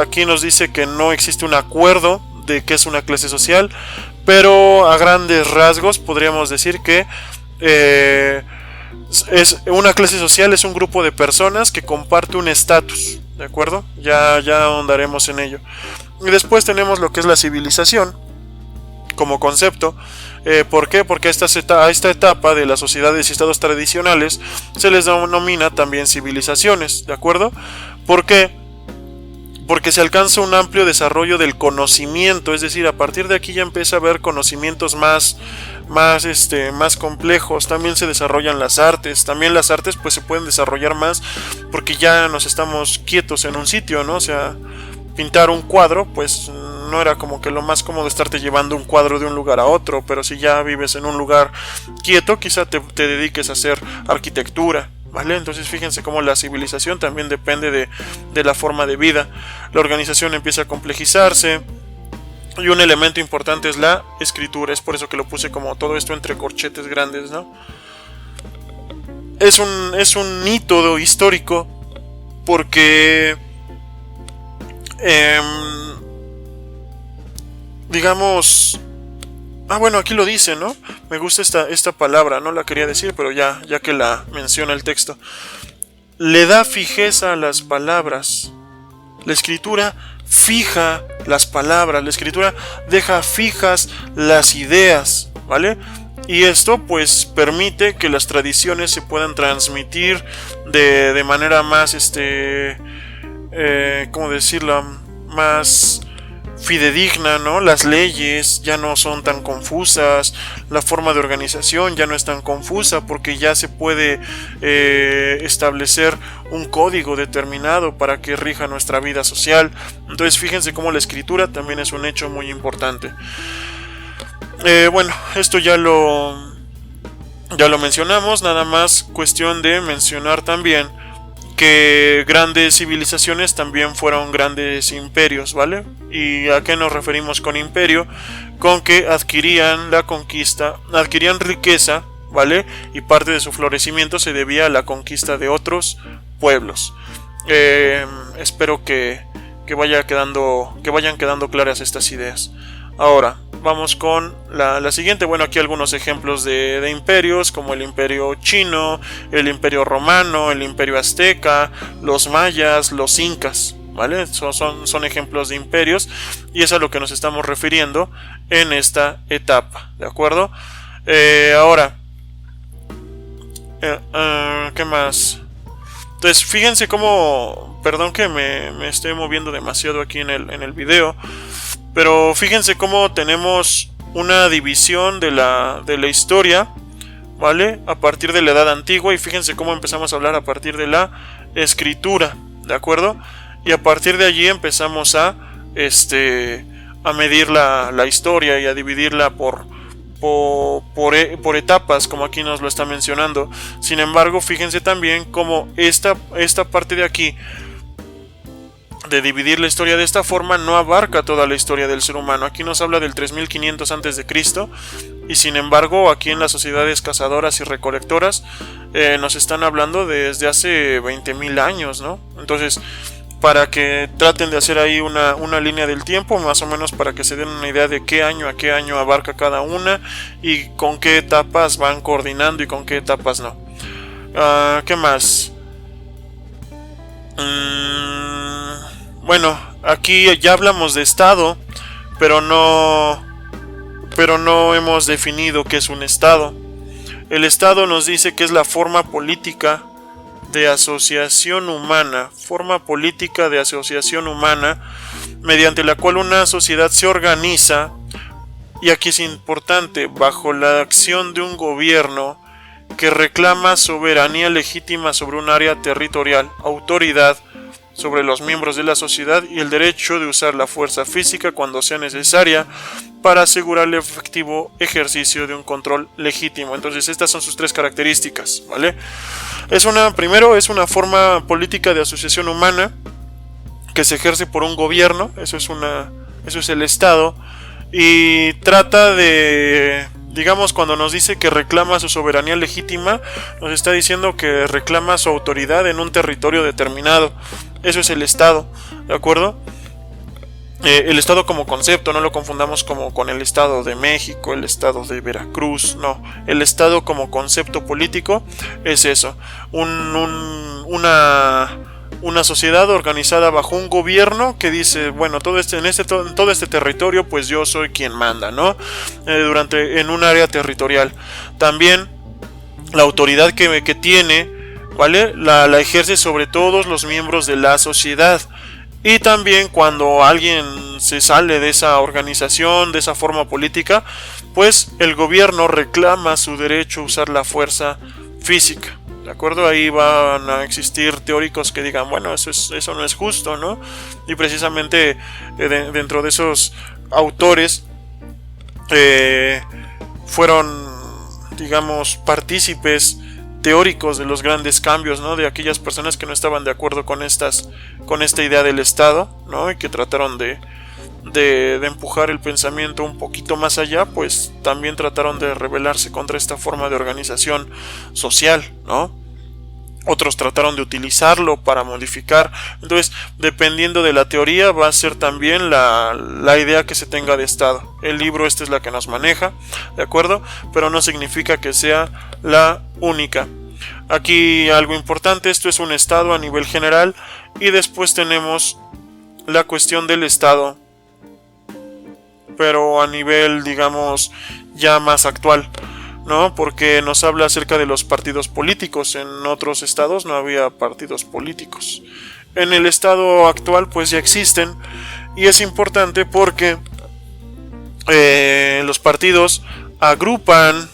aquí nos dice que no existe un acuerdo de qué es una clase social, pero a grandes rasgos podríamos decir que es una clase social, es un grupo de personas que comparte un estatus, ¿de acuerdo? Ya ahondaremos en ello. Y después tenemos lo que es la civilización como concepto. ¿Por qué? Porque a esta etapa de las sociedades y estados tradicionales se les denomina también civilizaciones, ¿de acuerdo? ¿Por qué? Porque se alcanza un amplio desarrollo del conocimiento, es decir, a partir de aquí ya empieza a haber conocimientos más complejos. También se desarrollan las artes, también las artes pues se pueden desarrollar más porque ya nos estamos quietos en un sitio, ¿no? O sea, pintar un cuadro pues no era como que lo más cómodo estarte llevando un cuadro de un lugar a otro, pero si ya vives en un lugar quieto, quizá te dediques a hacer arquitectura, ¿vale? Entonces fíjense cómo la civilización también depende de la forma de vida. La organización empieza a complejizarse y un elemento importante es la escritura. Es por eso que lo puse como todo esto entre corchetes grandes, ¿no? Es un hito histórico porque digamos, bueno, aquí lo dice, ¿no? Me gusta esta palabra, no la quería decir, pero ya que la menciona el texto. Le da fijeza a las palabras. La escritura fija las palabras, la escritura deja fijas las ideas, ¿vale? Y esto pues permite que las tradiciones se puedan transmitir de manera más, ¿cómo decirlo? Más fidedigna, ¿no? Las leyes ya no son tan confusas, la forma de organización ya no es tan confusa porque ya se puede establecer un código determinado para que rija nuestra vida social. Entonces fíjense cómo la escritura también es un hecho muy importante. Bueno, esto ya lo mencionamos, nada más cuestión de mencionar también que grandes civilizaciones también fueron grandes imperios, ¿vale? ¿Y a qué nos referimos con imperio? Con que adquirían riqueza, ¿vale? Y parte de su florecimiento se debía a la conquista de otros pueblos. Espero que vayan quedando claras estas ideas. Ahora, vamos con la siguiente. Bueno, aquí algunos ejemplos de imperios, como el imperio chino, el imperio romano, el imperio azteca, los mayas, los incas, ¿vale? Son ejemplos de imperios y es a lo que nos estamos refiriendo en esta etapa, ¿de acuerdo? Ahora, ¿qué más? Entonces, fíjense cómo, perdón que me esté moviendo demasiado aquí en el video, pero fíjense cómo tenemos una división de la historia, ¿vale? A partir de la Edad Antigua, y fíjense cómo empezamos a hablar a partir de la escritura, ¿de acuerdo? Y a partir de allí empezamos a medir la historia y a dividirla por etapas, como aquí nos lo está mencionando. Sin embargo, fíjense también cómo esta parte de aquí, de dividir la historia de esta forma, no abarca toda la historia del ser humano. Aquí nos habla del 3500 a.C. y sin embargo aquí en las sociedades cazadoras y recolectoras nos están hablando desde hace 20.000 años, ¿no? Entonces, para que traten de hacer ahí una línea del tiempo, más o menos para que se den una idea de qué año a qué año abarca cada una y con qué etapas van coordinando y con qué etapas no. ¿Qué más? Bueno, aquí ya hablamos de Estado, pero no hemos definido qué es un Estado. El Estado nos dice que es la forma política de asociación humana, mediante la cual una sociedad se organiza, y aquí es importante, bajo la acción de un gobierno que reclama soberanía legítima sobre un área territorial, autoridad sobre los miembros de la sociedad y el derecho de usar la fuerza física cuando sea necesaria para asegurar el efectivo ejercicio de un control legítimo. Entonces estas son sus tres características, ¿vale? Primero es una forma política de asociación humana que se ejerce por un gobierno, eso es el Estado, y trata de, digamos, cuando nos dice que reclama su soberanía legítima, nos está diciendo que reclama su autoridad en un territorio determinado. Eso es el Estado, ¿de acuerdo? El Estado como concepto, no lo confundamos como con el Estado de México, el Estado de Veracruz, no. El Estado como concepto político es eso, una sociedad organizada bajo un gobierno que dice, bueno, todo este territorio, pues yo soy quien manda, ¿no? En un área territorial. También la autoridad que tiene, ¿vale? La ejerce sobre todos los miembros de la sociedad. Y también cuando alguien se sale de esa organización, de esa forma política, pues el gobierno reclama su derecho a usar la fuerza física. ¿De acuerdo? Ahí van a existir teóricos que digan, bueno, eso no es justo, ¿no? Y precisamente dentro de esos autores fueron, digamos, partícipes teóricos de los grandes cambios, ¿no? De aquellas personas que no estaban de acuerdo con esta idea del Estado, ¿no? Y que trataron de empujar el pensamiento un poquito más allá, pues también trataron de rebelarse contra esta forma de organización social, ¿no? Otros trataron de utilizarlo para modificar. Entonces, dependiendo de la teoría, va a ser también la idea que se tenga de Estado. El libro esta es la que nos maneja, ¿de acuerdo? Pero no significa que sea la única. Aquí algo importante, esto es un Estado a nivel general, y después tenemos la cuestión del Estado, pero a nivel, digamos, ya más actual, ¿no? Porque nos habla acerca de los partidos políticos. En otros estados no había partidos políticos. En el estado actual pues ya existen, y es importante porque los partidos agrupan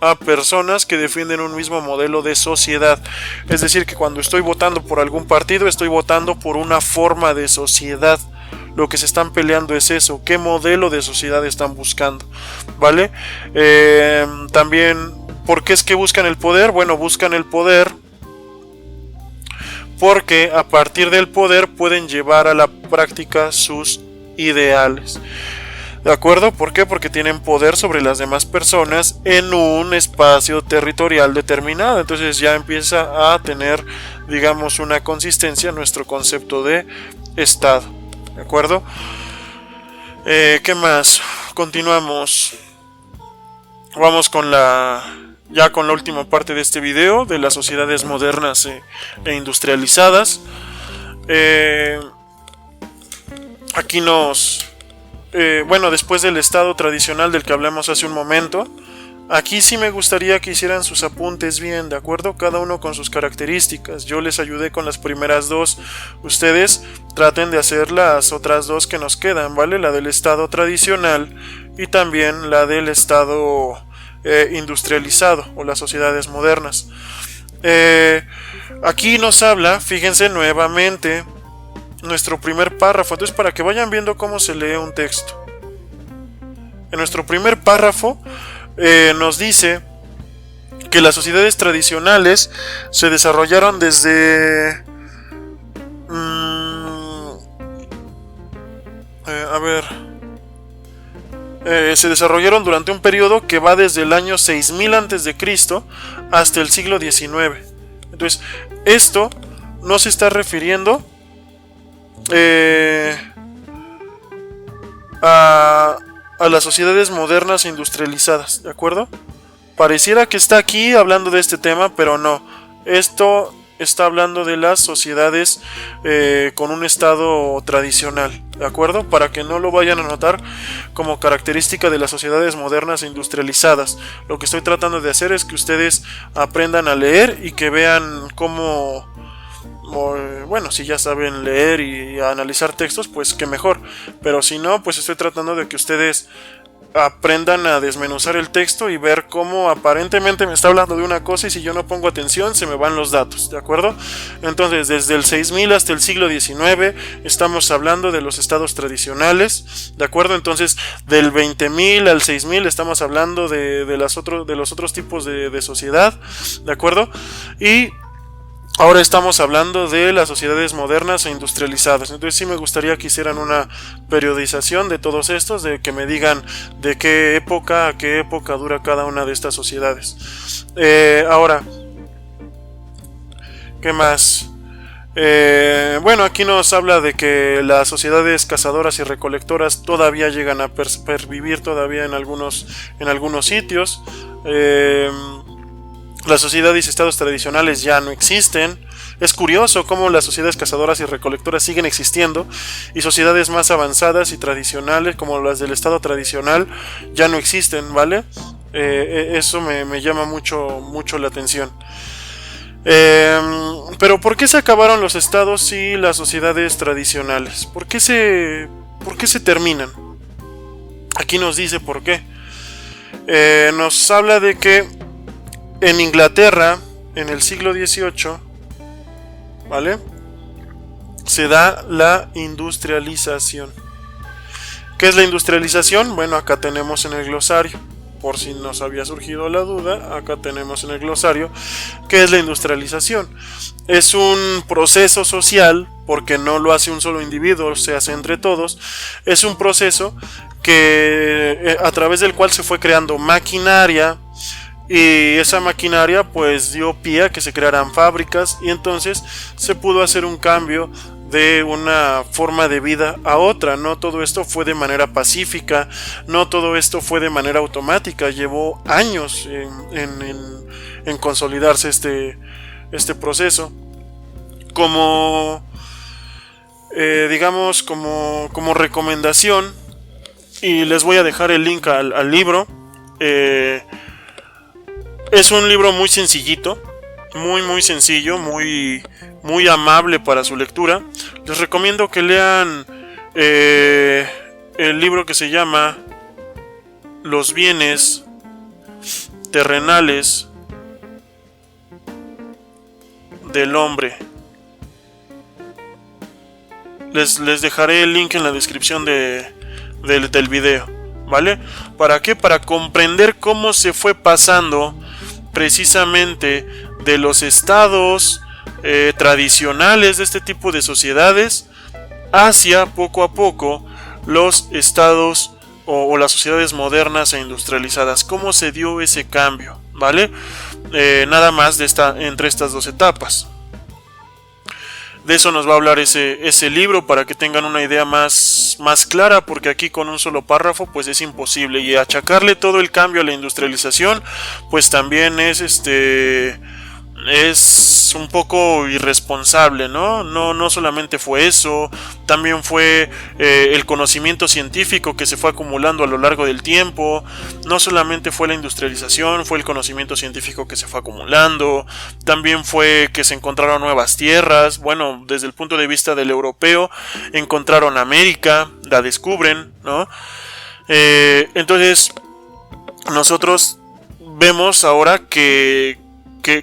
a personas que defienden un mismo modelo de sociedad. Es decir, que cuando estoy votando por algún partido, estoy votando por una forma de sociedad. Lo que se están peleando es eso, qué modelo de sociedad están buscando, ¿vale? También, ¿por qué es que buscan el poder? Bueno, buscan el poder porque a partir del poder pueden llevar a la práctica sus ideales. ¿De acuerdo? ¿Por qué? Porque tienen poder sobre las demás personas en un espacio territorial determinado. Entonces ya empieza a tener, digamos, una consistencia nuestro concepto de Estado. ¿De acuerdo? ¿Qué más? Continuamos. Vamos con la última parte de este video, de las sociedades modernas e industrializadas. Aquí después del Estado tradicional del que hablamos hace un momento, aquí sí me gustaría que hicieran sus apuntes bien, ¿de acuerdo? Cada uno con sus características. Yo les ayudé con las primeras dos. Ustedes traten de hacer las otras dos que nos quedan, ¿vale? La del Estado tradicional y también la del Estado industrializado o las sociedades modernas. Aquí nos habla, fíjense nuevamente, nuestro primer párrafo. Entonces, para que vayan viendo cómo se lee un texto. En nuestro primer párrafo nos dice que las sociedades tradicionales se desarrollaron desde... se desarrollaron durante un periodo que va desde el año 6000 a.C. hasta el siglo XIX. Entonces, esto no se está refiriendo a las sociedades modernas e industrializadas, ¿de acuerdo? Pareciera que está aquí hablando de este tema, pero no. Esto está hablando de las sociedades con un estado tradicional, ¿de acuerdo? Para que no lo vayan a notar como característica de las sociedades modernas e industrializadas. Lo que estoy tratando de hacer es que ustedes aprendan a leer y que vean cómo... Bueno, si ya saben leer y analizar textos, pues qué mejor. Pero si no, pues estoy tratando de que ustedes aprendan a desmenuzar el texto y ver cómo aparentemente me está hablando de una cosa y si yo no pongo atención se me van los datos, ¿de acuerdo? Entonces, desde el 6000 hasta el siglo XIX estamos hablando de los estados tradicionales, ¿de acuerdo? Entonces, del 20000 al 6000 estamos hablando de los otros tipos de sociedad, ¿de acuerdo? Y ahora estamos hablando de las sociedades modernas e industrializadas. Entonces sí me gustaría que hicieran una periodización de todos estos, de que me digan de qué época a qué época dura cada una de estas sociedades. Ahora, ¿qué más? Bueno, aquí nos habla de que las sociedades cazadoras y recolectoras todavía llegan a pervivir todavía en algunos sitios. Las sociedades y estados tradicionales ya no existen. Es curioso cómo las sociedades cazadoras y recolectoras siguen existiendo y sociedades más avanzadas y tradicionales como las del estado tradicional ya no existen, ¿vale? Eso me llama mucho la atención. Pero ¿por qué se acabaron los estados y las sociedades tradicionales? ¿Por qué se terminan? Aquí nos dice por qué. Nos habla de que en Inglaterra, en el siglo XVIII, ¿vale?, se da la industrialización. ¿Qué es la industrialización? Bueno, acá tenemos en el glosario. Por si nos había surgido la duda, acá tenemos en el glosario qué es la industrialización. Es un proceso social, porque no lo hace un solo individuo, se hace entre todos. Es un proceso que a través del cual se fue creando maquinaria, y esa maquinaria pues dio pie a que se crearan fábricas, y entonces se pudo hacer un cambio de una forma de vida a otra. No todo esto fue de manera pacífica, no todo esto fue de manera automática, llevó años en consolidarse este proceso. Como digamos, como recomendación, y les voy a dejar el link al libro. Es un libro muy sencillito, muy sencillo, muy amable para su lectura. Les recomiendo que lean el libro que se llama Los bienes terrenales del hombre. Les dejaré el link en la descripción del video, ¿vale? ¿Para qué? Para comprender cómo se fue pasando precisamente de los estados tradicionales de este tipo de sociedades hacia poco a poco los estados o las sociedades modernas e industrializadas. ¿Cómo se dio ese cambio? ¿Vale? Nada más entre estas dos etapas. De eso nos va a hablar ese libro, para que tengan una idea más clara, porque aquí con un solo párrafo pues es imposible, y achacarle todo el cambio a la industrialización pues también es un poco irresponsable, ¿no? No solamente fue eso, también fue el conocimiento científico que se fue acumulando a lo largo del tiempo. No solamente fue la industrialización, fue el conocimiento científico que se fue acumulando, también fue que se encontraron nuevas tierras. Bueno, desde el punto de vista del europeo, encontraron América, la descubren, ¿no? Entonces, nosotros vemos ahora que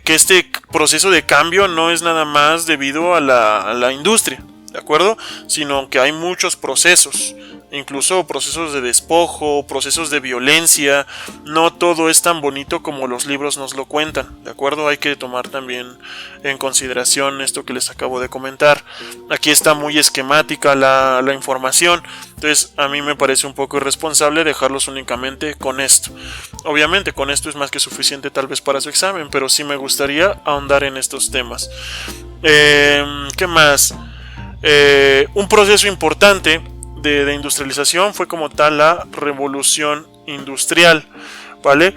este proceso de cambio no es nada más debido a la industria, ¿de acuerdo? Sino que hay muchos procesos, incluso procesos de despojo, procesos de violencia. No todo es tan bonito como los libros nos lo cuentan, ¿de acuerdo? Hay que tomar también en consideración esto que les acabo de comentar. Aquí está muy esquemática la información, entonces a mí me parece un poco irresponsable dejarlos únicamente con esto. Obviamente con esto es más que suficiente tal vez para su examen, pero sí me gustaría ahondar en estos temas. ¿Qué más? Un proceso importante de industrialización fue como tal la revolución industrial, ¿vale?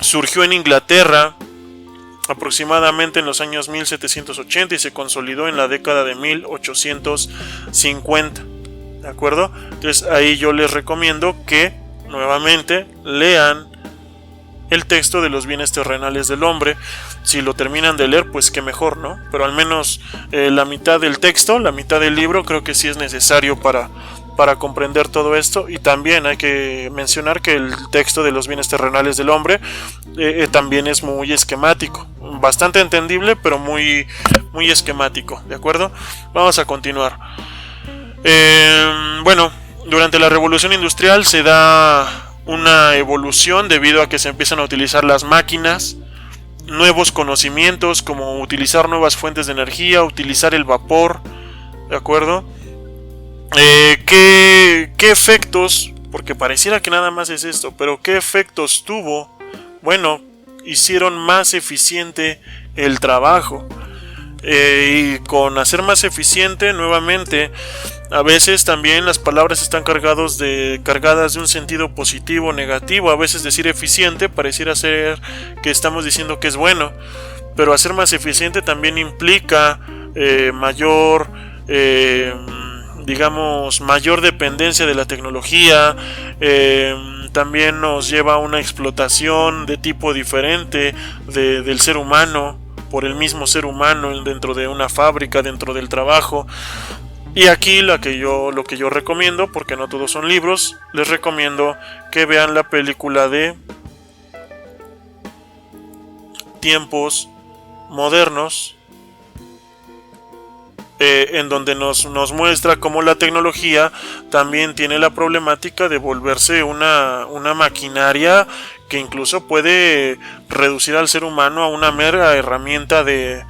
Surgió en Inglaterra aproximadamente en los años 1780 y se consolidó en la década de 1850, ¿de acuerdo? Entonces ahí yo les recomiendo que nuevamente lean el texto de los bienes terrenales del hombre. Si lo terminan de leer, pues qué mejor, ¿no? Pero al menos la mitad del texto, la mitad del libro, creo que sí es necesario para comprender todo esto. Y también hay que mencionar que el texto de los bienes terrenales del hombre también es muy esquemático, bastante entendible, pero muy esquemático, ¿de acuerdo? Vamos a continuar. Bueno, durante la revolución industrial se da una evolución debido a que se empiezan a utilizar las máquinas, nuevos conocimientos como utilizar nuevas fuentes de energía, utilizar el vapor, ¿de acuerdo? ¿Qué efectos? Porque pareciera que nada más es esto, pero ¿qué efectos tuvo? Bueno, hicieron más eficiente el trabajo. Y con hacer más eficiente, nuevamente, a veces también las palabras están cargadas de un sentido positivo o negativo. A veces decir eficiente pareciera ser que estamos diciendo que es bueno, pero hacer más eficiente también implica mayor mayor dependencia de la tecnología. También nos lleva a una explotación de tipo diferente del ser humano por el mismo ser humano dentro de una fábrica, dentro del trabajo. Y aquí lo que yo recomiendo, porque no todos son libros, les recomiendo que vean la película de Tiempos Modernos, en donde nos muestra cómo la tecnología también tiene la problemática de volverse una maquinaria que incluso puede reducir al ser humano a una mera herramienta de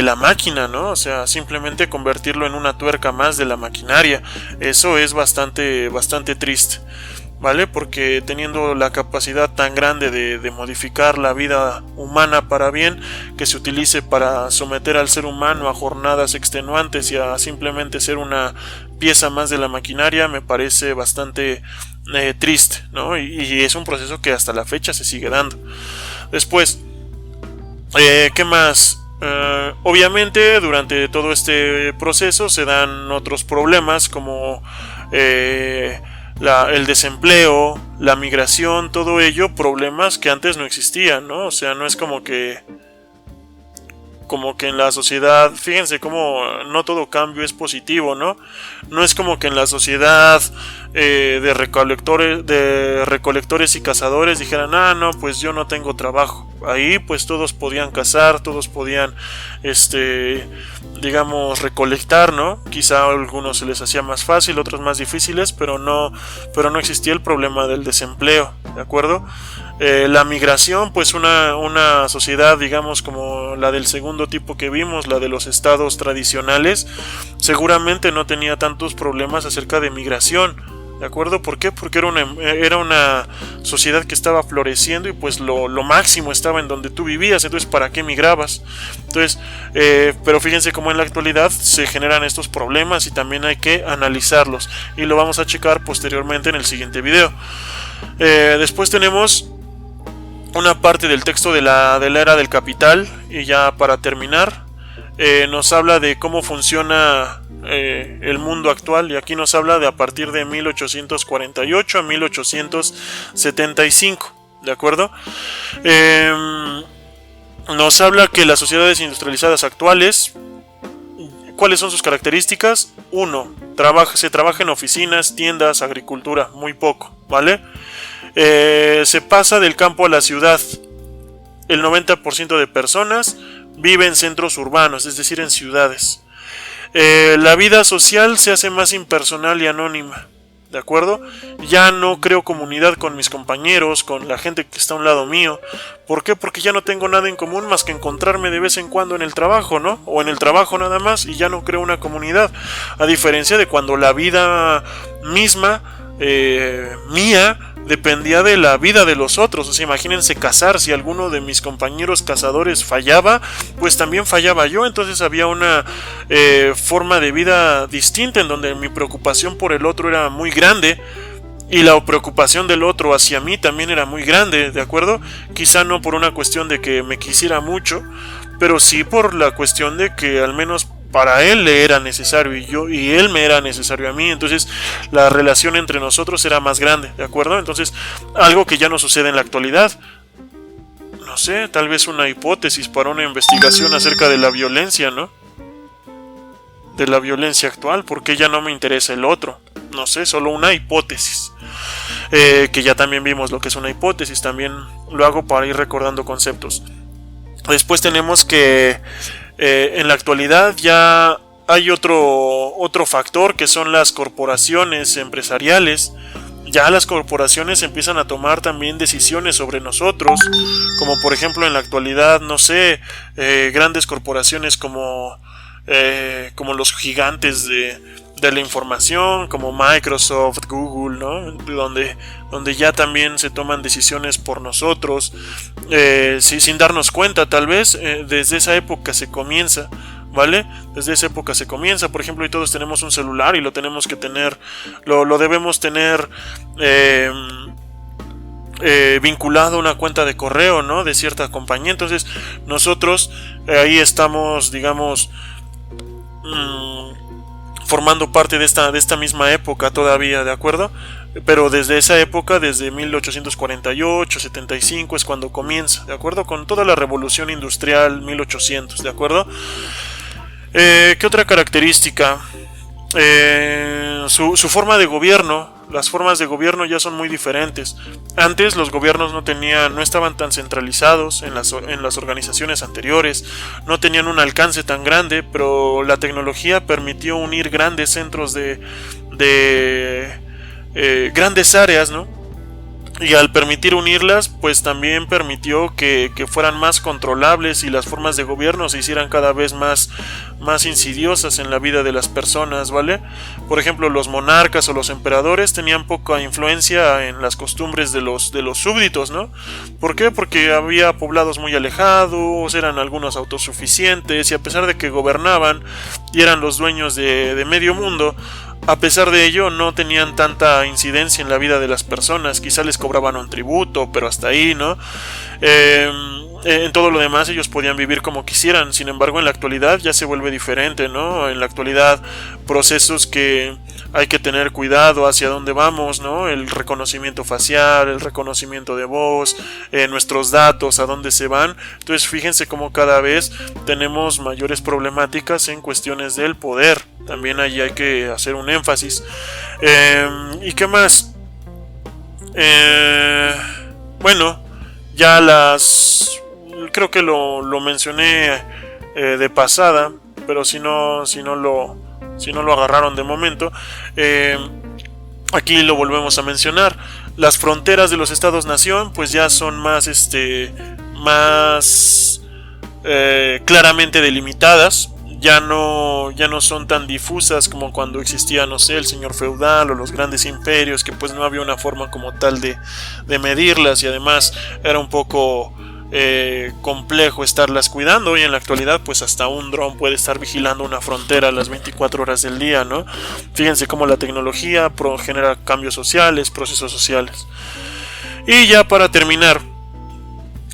la máquina, ¿no? O sea, simplemente convertirlo en una tuerca más de la maquinaria. Eso es bastante triste, ¿vale? Porque teniendo la capacidad tan grande de modificar la vida humana para bien, que se utilice para someter al ser humano a jornadas extenuantes y a simplemente ser una pieza más de la maquinaria, me parece bastante triste, ¿no? Y es un proceso que hasta la fecha se sigue dando. Después, ¿qué más? Obviamente durante todo este proceso se dan otros problemas como el desempleo, la migración, todo ello, problemas que antes no existían, ¿no? O sea, no es como que en la sociedad, fíjense cómo no todo cambio es positivo, ¿no? No es como que en la sociedad de recolectores y cazadores dijeran, no, pues yo no tengo trabajo. Ahí pues todos podían cazar, todos podían, recolectar, ¿no? Quizá a algunos se les hacía más fácil, otros más difíciles, pero no existía el problema del desempleo, ¿de acuerdo? La migración, pues una sociedad, digamos, como la del segundo tipo que vimos, la de los estados tradicionales, seguramente no tenía tantos problemas acerca de migración, ¿de acuerdo? ¿Por qué? Porque era una sociedad que estaba floreciendo y pues lo máximo estaba en donde tú vivías, entonces ¿para qué migrabas? Entonces, pero fíjense cómo en la actualidad se generan estos problemas y también hay que analizarlos y lo vamos a checar posteriormente en el siguiente video. Después tenemos una parte del texto de la era del capital y ya para terminar nos habla de cómo funciona el mundo actual y aquí nos habla de a partir de 1848 a 1875, ¿de acuerdo? Nos habla que las sociedades industrializadas actuales, ¿cuáles son sus características? 1. Se trabaja en oficinas, tiendas, agricultura, muy poco, ¿vale? Se pasa del campo a la ciudad. El 90% de personas vive en centros urbanos, es decir, en ciudades. La vida social se hace más impersonal y anónima, ¿de acuerdo? Ya no creo comunidad con mis compañeros, con la gente que está a un lado mío. ¿Por qué? Porque ya no tengo nada en común más que encontrarme de vez en cuando en el trabajo, ¿no? O en el trabajo nada más y ya no creo una comunidad. A diferencia de cuando la vida misma, mía, dependía de la vida de los otros. O sea, imagínense cazar, si alguno de mis compañeros cazadores fallaba, pues también fallaba yo. Entonces había una forma de vida distinta en donde mi preocupación por el otro era muy grande y la preocupación del otro hacia mí también era muy grande, ¿de acuerdo? Quizá no por una cuestión de que me quisiera mucho, pero sí por la cuestión de que al menos para él le era necesario y él me era necesario a mí. Entonces la relación entre nosotros era más grande, ¿de acuerdo? Entonces algo que ya no sucede en la actualidad. No sé, tal vez una hipótesis para una investigación acerca de la violencia, ¿no? De la violencia actual, porque ya no me interesa el otro. No sé, solo una hipótesis. Que ya también vimos lo que es una hipótesis, también lo hago para ir recordando conceptos. Después tenemos que en la actualidad ya hay otro factor que son las corporaciones empresariales. Ya las corporaciones empiezan a tomar también decisiones sobre nosotros, como por ejemplo en la actualidad, no sé, grandes corporaciones como los gigantes
de la información, como Microsoft, Google, ¿no? Donde ya también se toman decisiones por nosotros, sin darnos cuenta, tal vez. Desde esa época se comienza, ¿vale? Desde esa época se comienza. Por ejemplo, hoy todos tenemos un celular y lo tenemos que tener, lo debemos tener vinculado a una cuenta de correo, ¿no? De cierta compañía. Entonces nosotros ahí estamos, digamos, formando parte de esta misma época todavía, ¿de acuerdo? Pero desde esa época, desde 1848, 75 es cuando comienza, ¿de acuerdo? Con toda la revolución industrial, 1800, ¿de acuerdo? ¿Qué otra característica? Su forma de gobierno. Las formas de gobierno ya son muy diferentes. Antes los gobiernos no estaban tan centralizados en las organizaciones anteriores, no tenían un alcance tan grande, pero la tecnología permitió unir grandes centros de grandes áreas, ¿no? Y al permitir unirlas, pues también permitió que fueran más controlables y las formas de gobierno se hicieran cada vez más insidiosas en la vida de las personas, ¿vale? Por ejemplo, los monarcas o los emperadores tenían poca influencia en las costumbres de los súbditos, ¿no? ¿Por qué? Porque había poblados muy alejados, eran algunos autosuficientes, y a pesar de que gobernaban y eran los dueños de medio mundo, a pesar de ello no tenían tanta incidencia en la vida de las personas. Quizá les cobraban un tributo, pero hasta ahí, ¿no? En todo lo demás ellos podían vivir como quisieran. Sin embargo, en la actualidad ya se vuelve diferente, ¿no? En la actualidad, procesos que hay que tener cuidado hacia dónde vamos, ¿no? El reconocimiento facial, el reconocimiento de voz, nuestros datos, a dónde se van. Entonces fíjense cómo cada vez tenemos mayores problemáticas en cuestiones del poder. También ahí hay que hacer un énfasis. ¿Y qué más? Bueno, ya creo que lo mencioné de pasada, pero si no lo agarraron de momento, aquí lo volvemos a mencionar. Las fronteras de los estados-nación pues ya son más claramente delimitadas. Ya no son tan difusas como cuando existía, no sé, el señor feudal o los grandes imperios, que pues no había una forma como tal de medirlas, y además era un poco complejo estarlas cuidando. Y en la actualidad pues hasta un dron puede estar vigilando una frontera a las 24 horas del día, ¿no? Fíjense cómo la tecnología genera cambios sociales, procesos sociales. Y ya para terminar,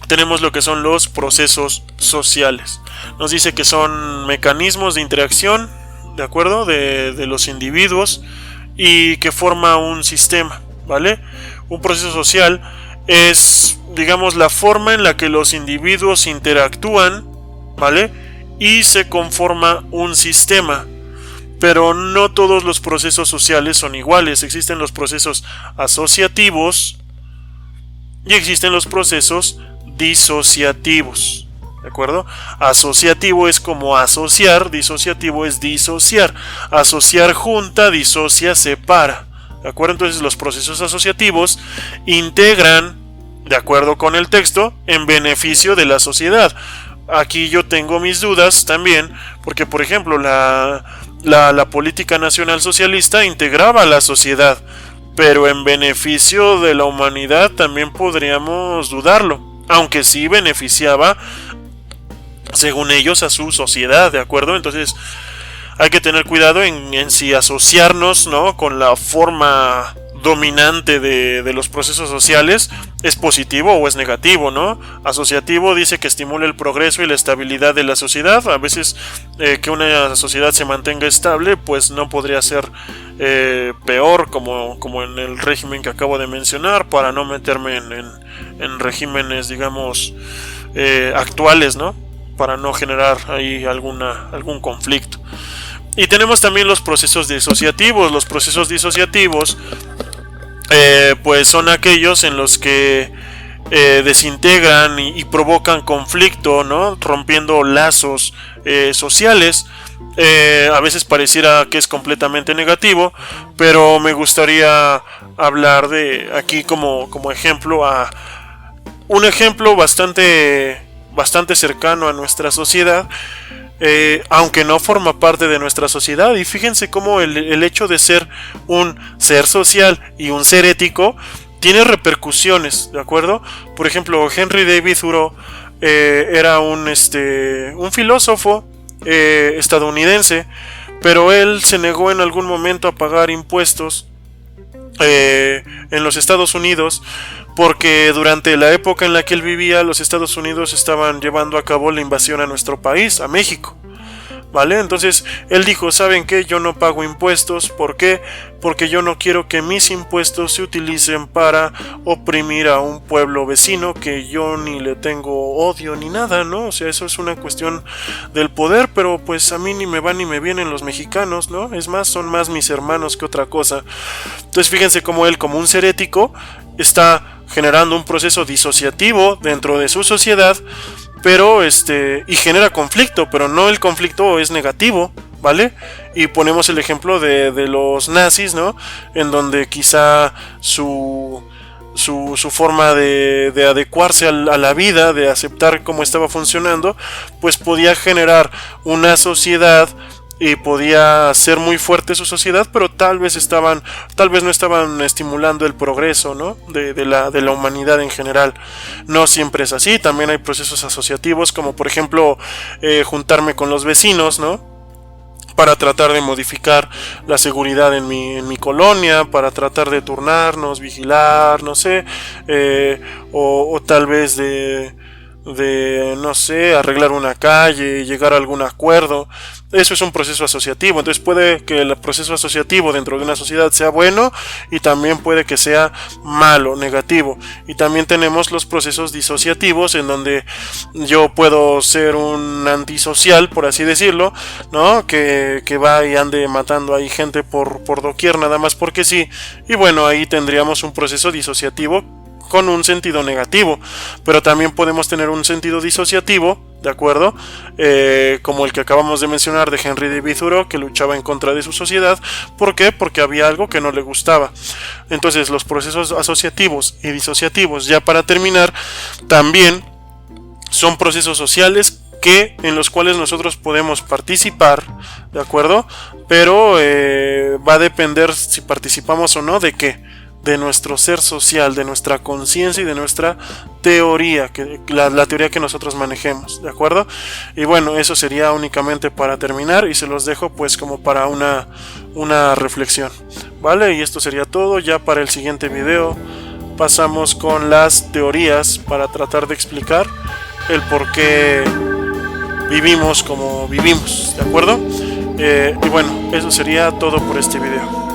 tenemos lo que son los procesos sociales. Nos dice que son mecanismos de interacción, ¿de acuerdo? De los individuos, y que forma un sistema, ¿vale? Un proceso social es, digamos, la forma en la que los individuos interactúan, ¿vale? Y se conforma un sistema. Pero no todos los procesos sociales son iguales. Existen los procesos asociativos y existen los procesos disociativos, ¿de acuerdo? Asociativo es como asociar, disociativo es disociar. Asociar junta, disocia separa, ¿de acuerdo? Entonces los procesos asociativos integran, de acuerdo con el texto, en beneficio de la sociedad. Aquí yo tengo mis dudas también, porque por ejemplo la política nacional socialista integraba a la sociedad, pero en beneficio de la humanidad también podríamos dudarlo. Aunque sí beneficiaba, según ellos, a su sociedad, ¿de acuerdo? Entonces hay que tener cuidado en si asociarnos, ¿no?, con la forma dominante de los procesos sociales es positivo o es negativo, ¿no? Asociativo dice que estimula el progreso y la estabilidad de la sociedad. A veces que una sociedad se mantenga estable pues no podría ser peor, como en el régimen que acabo de mencionar, para no meterme en regímenes, digamos, actuales, ¿no? Para no generar ahí algún conflicto. Y tenemos también los procesos disociativos. Los procesos disociativos pues son aquellos en los que desintegran y provocan conflicto, ¿no? Rompiendo lazos sociales. A veces pareciera que es completamente negativo, pero me gustaría hablar de aquí como ejemplo a un ejemplo bastante cercano a nuestra sociedad, aunque no forma parte de nuestra sociedad. Y fíjense cómo el hecho de ser un ser social y un ser ético tiene repercusiones, ¿de acuerdo? Por ejemplo, Henry David Thoreau era un filósofo estadounidense, pero él se negó en algún momento a pagar impuestos en los Estados Unidos, porque durante la época en la que él vivía, los Estados Unidos estaban llevando a cabo la invasión a nuestro país, a México, ¿vale? Entonces él dijo, ¿saben qué? Yo no pago impuestos. ¿Por qué? Porque yo no quiero que mis impuestos se utilicen para oprimir a un pueblo vecino que yo ni le tengo odio ni nada, ¿no? O sea, eso es una cuestión del poder, pero pues a mí ni me van ni me vienen los mexicanos, ¿no? Es más, son más mis hermanos que otra cosa. Entonces fíjense cómo él, como un ser ético, está generando un proceso disociativo dentro de su sociedad, pero y genera conflicto, pero no el conflicto es negativo, ¿vale? Y ponemos el ejemplo de los nazis, ¿no? En donde quizá su forma de adecuarse a la vida, de aceptar cómo estaba funcionando, pues podía generar una sociedad y podía ser muy fuerte su sociedad, pero tal vez no estaban estimulando el progreso, ¿no? de la humanidad en general. No siempre es así, también hay procesos asociativos, como por ejemplo juntarme con los vecinos, ¿no? Para tratar de modificar la seguridad en mi colonia, para tratar de turnarnos, vigilar, no sé, o tal vez de no sé, arreglar una calle, llegar a algún acuerdo. Eso es un proceso asociativo. Entonces puede que el proceso asociativo dentro de una sociedad sea bueno, y también puede que sea malo, negativo. Y también tenemos los procesos disociativos, en donde yo puedo ser un antisocial, por así decirlo, ¿no? Que va y ande matando ahí gente por doquier, nada más porque sí. Y bueno, ahí tendríamos un proceso disociativo con un sentido negativo, pero también podemos tener un sentido disociativo, ¿de acuerdo? Como el que acabamos de mencionar de Henry David Thoreau, que luchaba en contra de su sociedad. ¿Por qué? Porque había algo que no le gustaba. Entonces los procesos asociativos y disociativos, ya para terminar, también son procesos sociales en los cuales nosotros podemos participar, ¿de acuerdo? Pero va a depender si participamos o no de qué, de nuestro ser social, de nuestra conciencia y de nuestra teoría, la teoría que nosotros manejemos, ¿de acuerdo? Y bueno, eso sería únicamente para terminar, y se los dejo pues como para una reflexión, ¿vale? Y esto sería todo. Ya para el siguiente video pasamos con las teorías para tratar de explicar el por qué vivimos como vivimos, ¿de acuerdo? Y bueno, eso sería todo por este video.